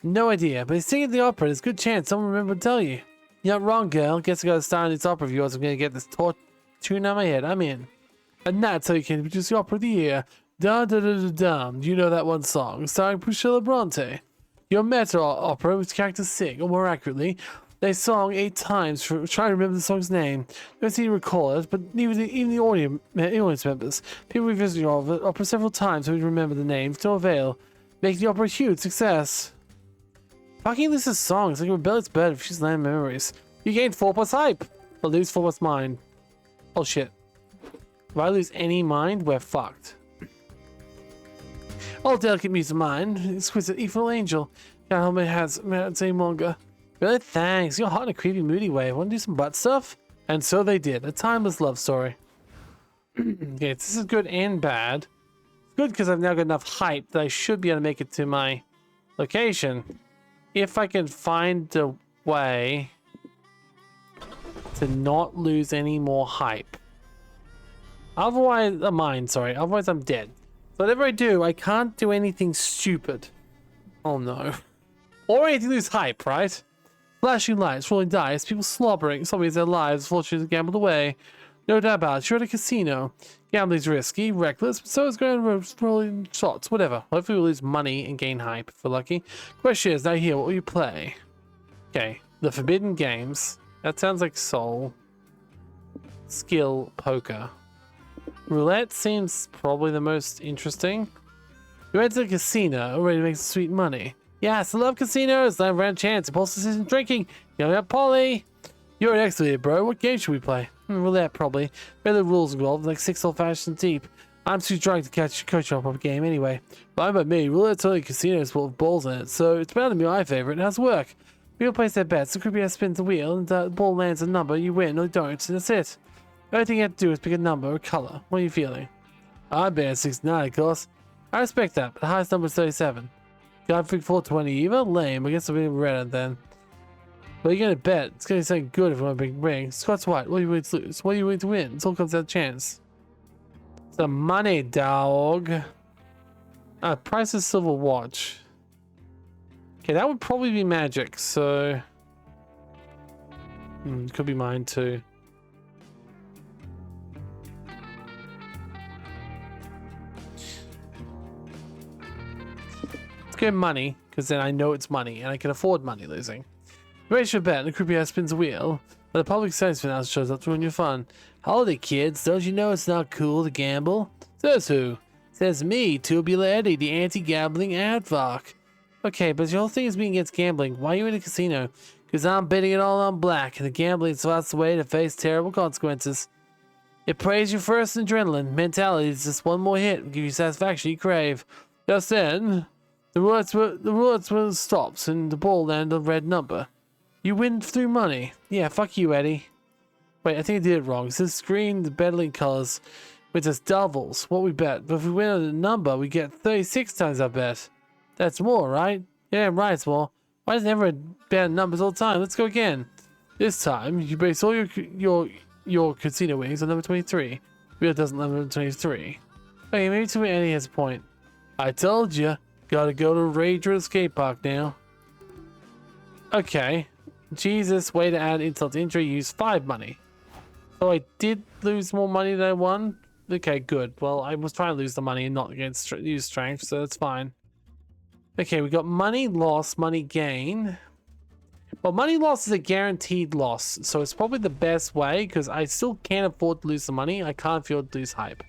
No idea, but he's singing the opera. There's a good chance someone will remember to tell you. You're not wrong, girl. Guess I got a star in this opera of yours. I'm gonna get this tune out of my head. I'm in. And that's how you can produce the opera of the year. Da da da da dum. You know that one song starring Priscilla Bronte. Your meta opera which characters sing, or more accurately, they song 8 times for trying to remember the song's name. Don't seem to recall it, but even the audience members, people revisiting the opera several times who remember the name to no avail, making the opera a huge success. Fucking this is songs like a rebellious bird if she's land memories. You gain 4 plus hype. I'll lose 4 plus mind. Oh shit. If I lose any mind, we're fucked. All delicate muse of mine, exquisite ethereal angel. Can't help my hands any longer. Really? Thanks. You're hot in a creepy, moody way. Want to do some butt stuff? And so they did. A timeless love story. Okay, this is good and bad. It's good because I've now got enough hype that I should be able to make it to my location. If I can find a way to not lose any more hype. Otherwise, otherwise I'm dead. So whatever I do, I can't do anything stupid. Oh no. Or anything to lose hype, right? Flashing lights, rolling dice, people slobbering, somebody's their lives, fortunes gambled away. No doubt about it, you're at a casino. Gambling's risky, reckless, but so is going rolling shots, whatever. Hopefully we'll lose money and gain hype if we're lucky. Question is, now here, what will you play? Okay, the Forbidden Games. That sounds like Soul. Skill Poker. Roulette seems probably the most interesting. You went to the casino, ready to make some sweet money. Yes, I love casinos. I ran chance. Impulse decision drinking. Yelling at Polly. You're an expert, bro. What game should we play? Roulette, probably. Better rules involved, like 6 old-fashioned deep. I'm too drunk to catch a coach up on a game anyway. Fine by me. Roulette's only casinos full of balls in it, so it's bound to be my favorite. How's it work? People place their bets. The creepy spins the wheel, and the ball lands a number. You win or you don't, and that's it. The only thing you have to do is pick a number or color. What are you feeling? I bet it's 69, of course. I respect that, but the highest number is 37. God, I think 420 either? Lame. I guess I'll be red then. But you're gonna bet. It's gonna be something good if we want a big ring. Scott's white. What are you willing to lose? What are you willing to win? It all comes down to chance. It's the money, dog. Price of silver watch. Okay, that would probably be magic, so... could be mine too. Get money, because then I know it's money and I can afford money losing. Raise your bet and the creepy ass spins a wheel, but the public service finance shows up to ruin your fun. Holiday kids, don't you know it's not cool to gamble? Says who? Says me, Tubular Eddie, the anti-gambling advoc. Okay, but your whole thing is being against gambling. Why are you in a casino? Because I'm betting it all on black, and the gambling is the way to face terrible consequences. It preys your first adrenaline. Mentality is just one more hit and give you satisfaction you crave. Just then... The roulette stops and the ball lands on a red number. You win through money. Yeah, fuck you, Eddie. Wait, I think I did it wrong. It says green, the betting colors, which says doubles. What we bet. But if we win on a number, we get 36 times our bet. That's more, right? Yeah, right, it's more. Why does everyone bet numbers all the time? Let's go again. This time, you base all your casino winnings on number 23. Real doesn't number 23. Okay, maybe to me Annie has a point. I told you, gotta go to Roadtrip skate park now. Okay. Jesus, way to add insult to injury, use 5 money. So I did lose more money than I won? Okay, good. Well, I was trying to lose the money and not use strength, so that's fine. Okay, we got money loss, money gain. Well, money loss is a guaranteed loss, so it's probably the best way because I still can't afford to lose the money. I can't afford to lose hype.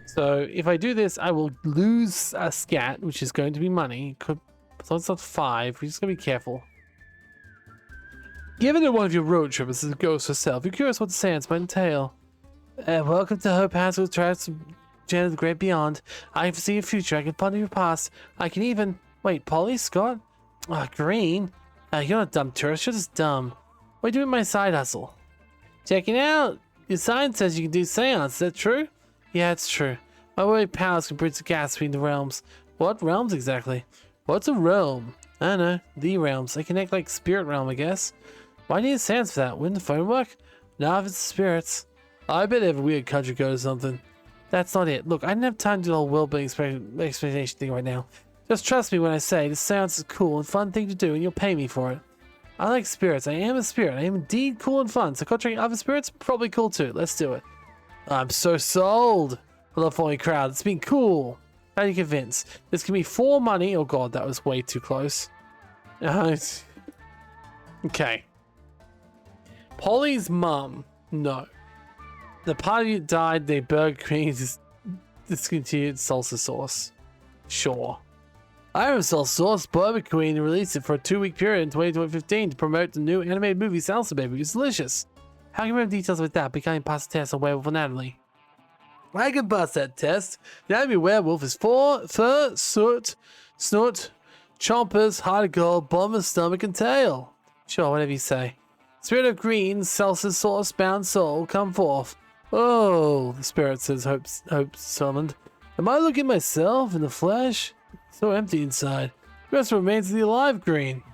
So if I do this, I will lose a scat, which is going to be money. So it's not 5. We're just going to be careful. Given that one of your road trippers is a ghost herself, you're curious what the seance might entail. Welcome to Hope Haskell's Tracks, Jan of the Great Beyond. I can see your future. I can ponder your past. I can even... Wait, Polly? Scott? Green? You're not a dumb tourist. You're just dumb. What are you doing with my side hustle? Checking out. Your sign says you can do seance. Is that true? Yeah, it's true. My worried powers can bridge the gas between the realms. What realms exactly? What's a realm? I don't know. The realms. They connect like spirit realm, I guess. Why need a seance for that? Wouldn't the phone work? Nah, if it's spirits. I bet they have a weird country code or something. That's not it. Look, I didn't have time to do the whole world-building explanation thing right now. Just trust me when I say this seance is cool and fun thing to do and you'll pay me for it. I like spirits. I am a spirit. I am indeed cool and fun. So contrary other spirits, probably cool too. Let's do it. I'm so sold. I love following crowd. It's been cool. How are you convinced? This can be 4 money. Oh god, that was way too close. Okay. Polly's mum. No. The party died. The Burger Queen discontinued salsa sauce. Sure. Iron Salsa Sauce, Burger Queen released it for a 2-week period in 2015 to promote the new animated movie Salsa Baby. It's delicious. How can you remember details with that? But can't pass the test on Werewolf Anatomy. I can pass that test. The anatomy of werewolf is fur, soot, snoot, chompers, heart of gold, bottom of stomach, and tail. Sure, whatever you say. Spirit of green, salsa sauce bound soul, come forth. Oh, the spirit says, hope summoned. Am I looking at myself in the flesh? So empty inside. Rest remains of the alive green.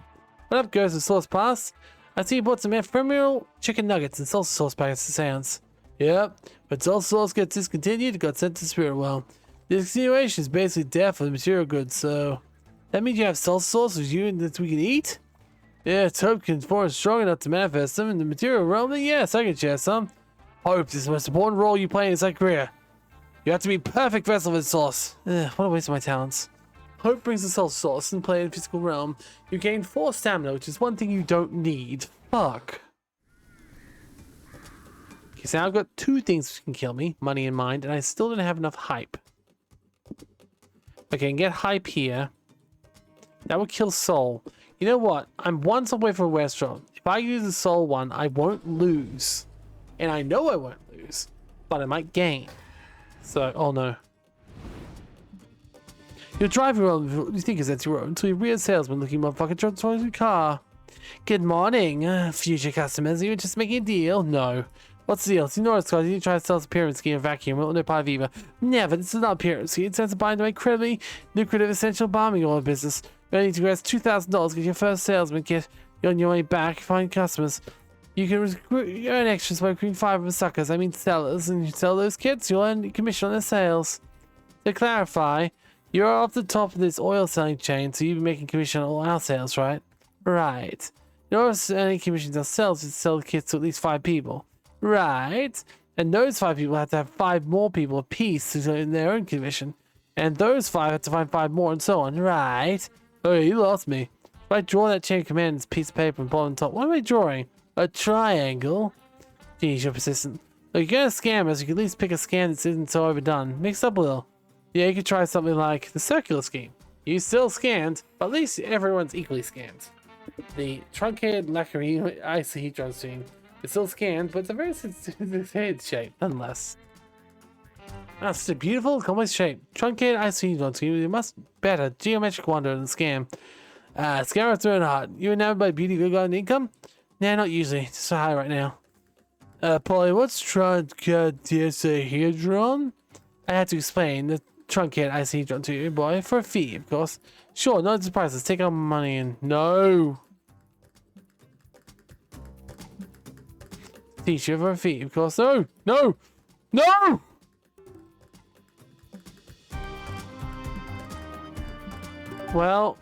What up, ghost of sauce pass? I see you bought some ephemeral chicken nuggets and salsa sauce packets to seance. Yep, when salsa sauce gets discontinued, it got sent to spirit realm. The discontinuation is basically death for the material goods, so... That means you have salsa sauce with you and that we can eat? Yeah, it's Hope can form strong enough to manifest them in the material realm, then yes, I can share some. Hope is the most important role you play in this career. You have to be perfect vessel with sauce. What a waste of my talents. Hope brings the salsa sauce and play in the physical realm. You gain 4 stamina, which is one thing you don't need. Fuck. Okay, so now I've got 2 things that can kill me, money and mind, and I still don't have enough hype. Okay, I can get hype here. That would kill soul. You know what? I'm once away from a restaurant. If I use the soul one, I won't lose. And I know I won't lose, but I might gain. So, oh no. You're driving around what you think is empty road until you rear salesman looking motherfucker trying to drive your car. Good morning, future customers. Are you just making a deal? No. What's the deal? You know it's called. You try to sell us a pyramid scheme, a vacuum, no part of either. Never. This is not a pyramid scheme. It's to buy into my incredibly lucrative essential bombing oil business. You only need to invest $2,000 get your first salesman kit. You're on your way back. Find customers. You can earn extras by recruiting 5 of the suckers. I mean sellers. And you sell those kits, you'll earn commission on their sales. To clarify, you're off the top of this oil selling chain, so you'll be making commission on all our sales, right? Right. In order to earn any commissions ourselves, you sell the kits to at least 5 people. Right. And those 5 people have to have 5 more people apiece to earn their own commission. And those 5 have to find 5 more and so on. Right. Oh, you lost me. If I draw that chain of command, this piece of paper and bottom and top, what am I drawing? A triangle? Geez, you're persistent. Look, you're gonna scam us, you can at least pick a scam that isn't so overdone. Mix up a little. Yeah, you could try something like the circular scheme. You still scanned, but at least everyone's equally scanned. The truncated lacquerine isohedron scheme is still scanned, but it's a very sophisticated shape, nonetheless. That's still beautiful, complex shape. Truncated isohedron scheme is a much better geometric wonder than scam. Scammer through and hard. You enamored by beauty, good God, and income? Nah, not usually. Just so high right now. Polly, what's truncated isohedron? I had to explain the truncated isohedron to you, boy, for a fee, of course. Sure, not surprised. Let's take our money and no. Teacher for a fee, of course. No! No! No! Well,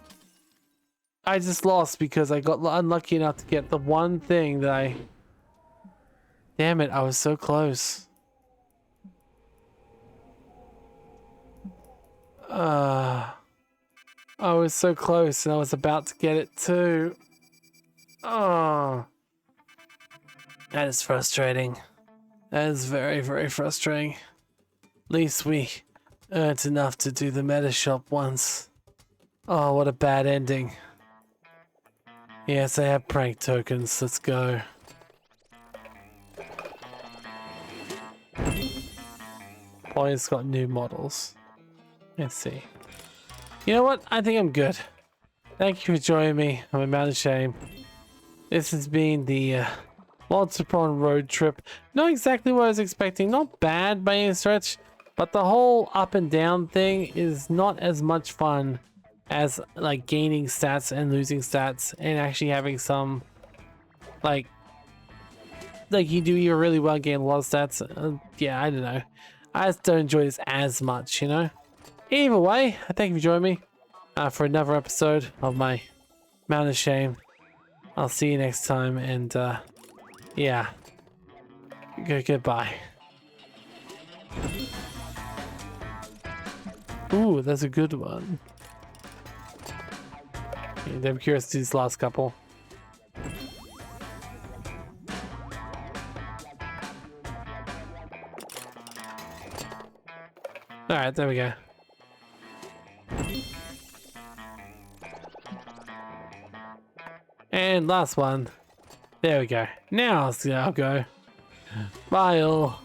I just lost because I got unlucky enough to get the one thing that I... Damn it, I was so close. I was so close and I was about to get it too. Oh. That is frustrating. That is very, very frustrating. At least we earned enough to do the meta shop once. Oh, what a bad ending. Yes, I have prank tokens. Let's go. Boy's got new models. Let's see. You know what? I think I'm good. Thank you for joining me on my Mountain Shame. This has been the Monster Prom road trip. Not exactly what I was expecting. Not bad by any stretch, but the whole up and down thing is not as much fun as like gaining stats and losing stats and actually having some like you do your really well, gain a lot of stats. Yeah, I don't know. I just don't enjoy this as much, you know? Either way, I thank you for joining me for another episode of my Mountain of Shame. I'll see you next time, and yeah, goodbye. Ooh, that's a good one. Yeah, I'm curious to these last couple. Alright, there we go. And last one. There we go. Now I'll go. Bye all.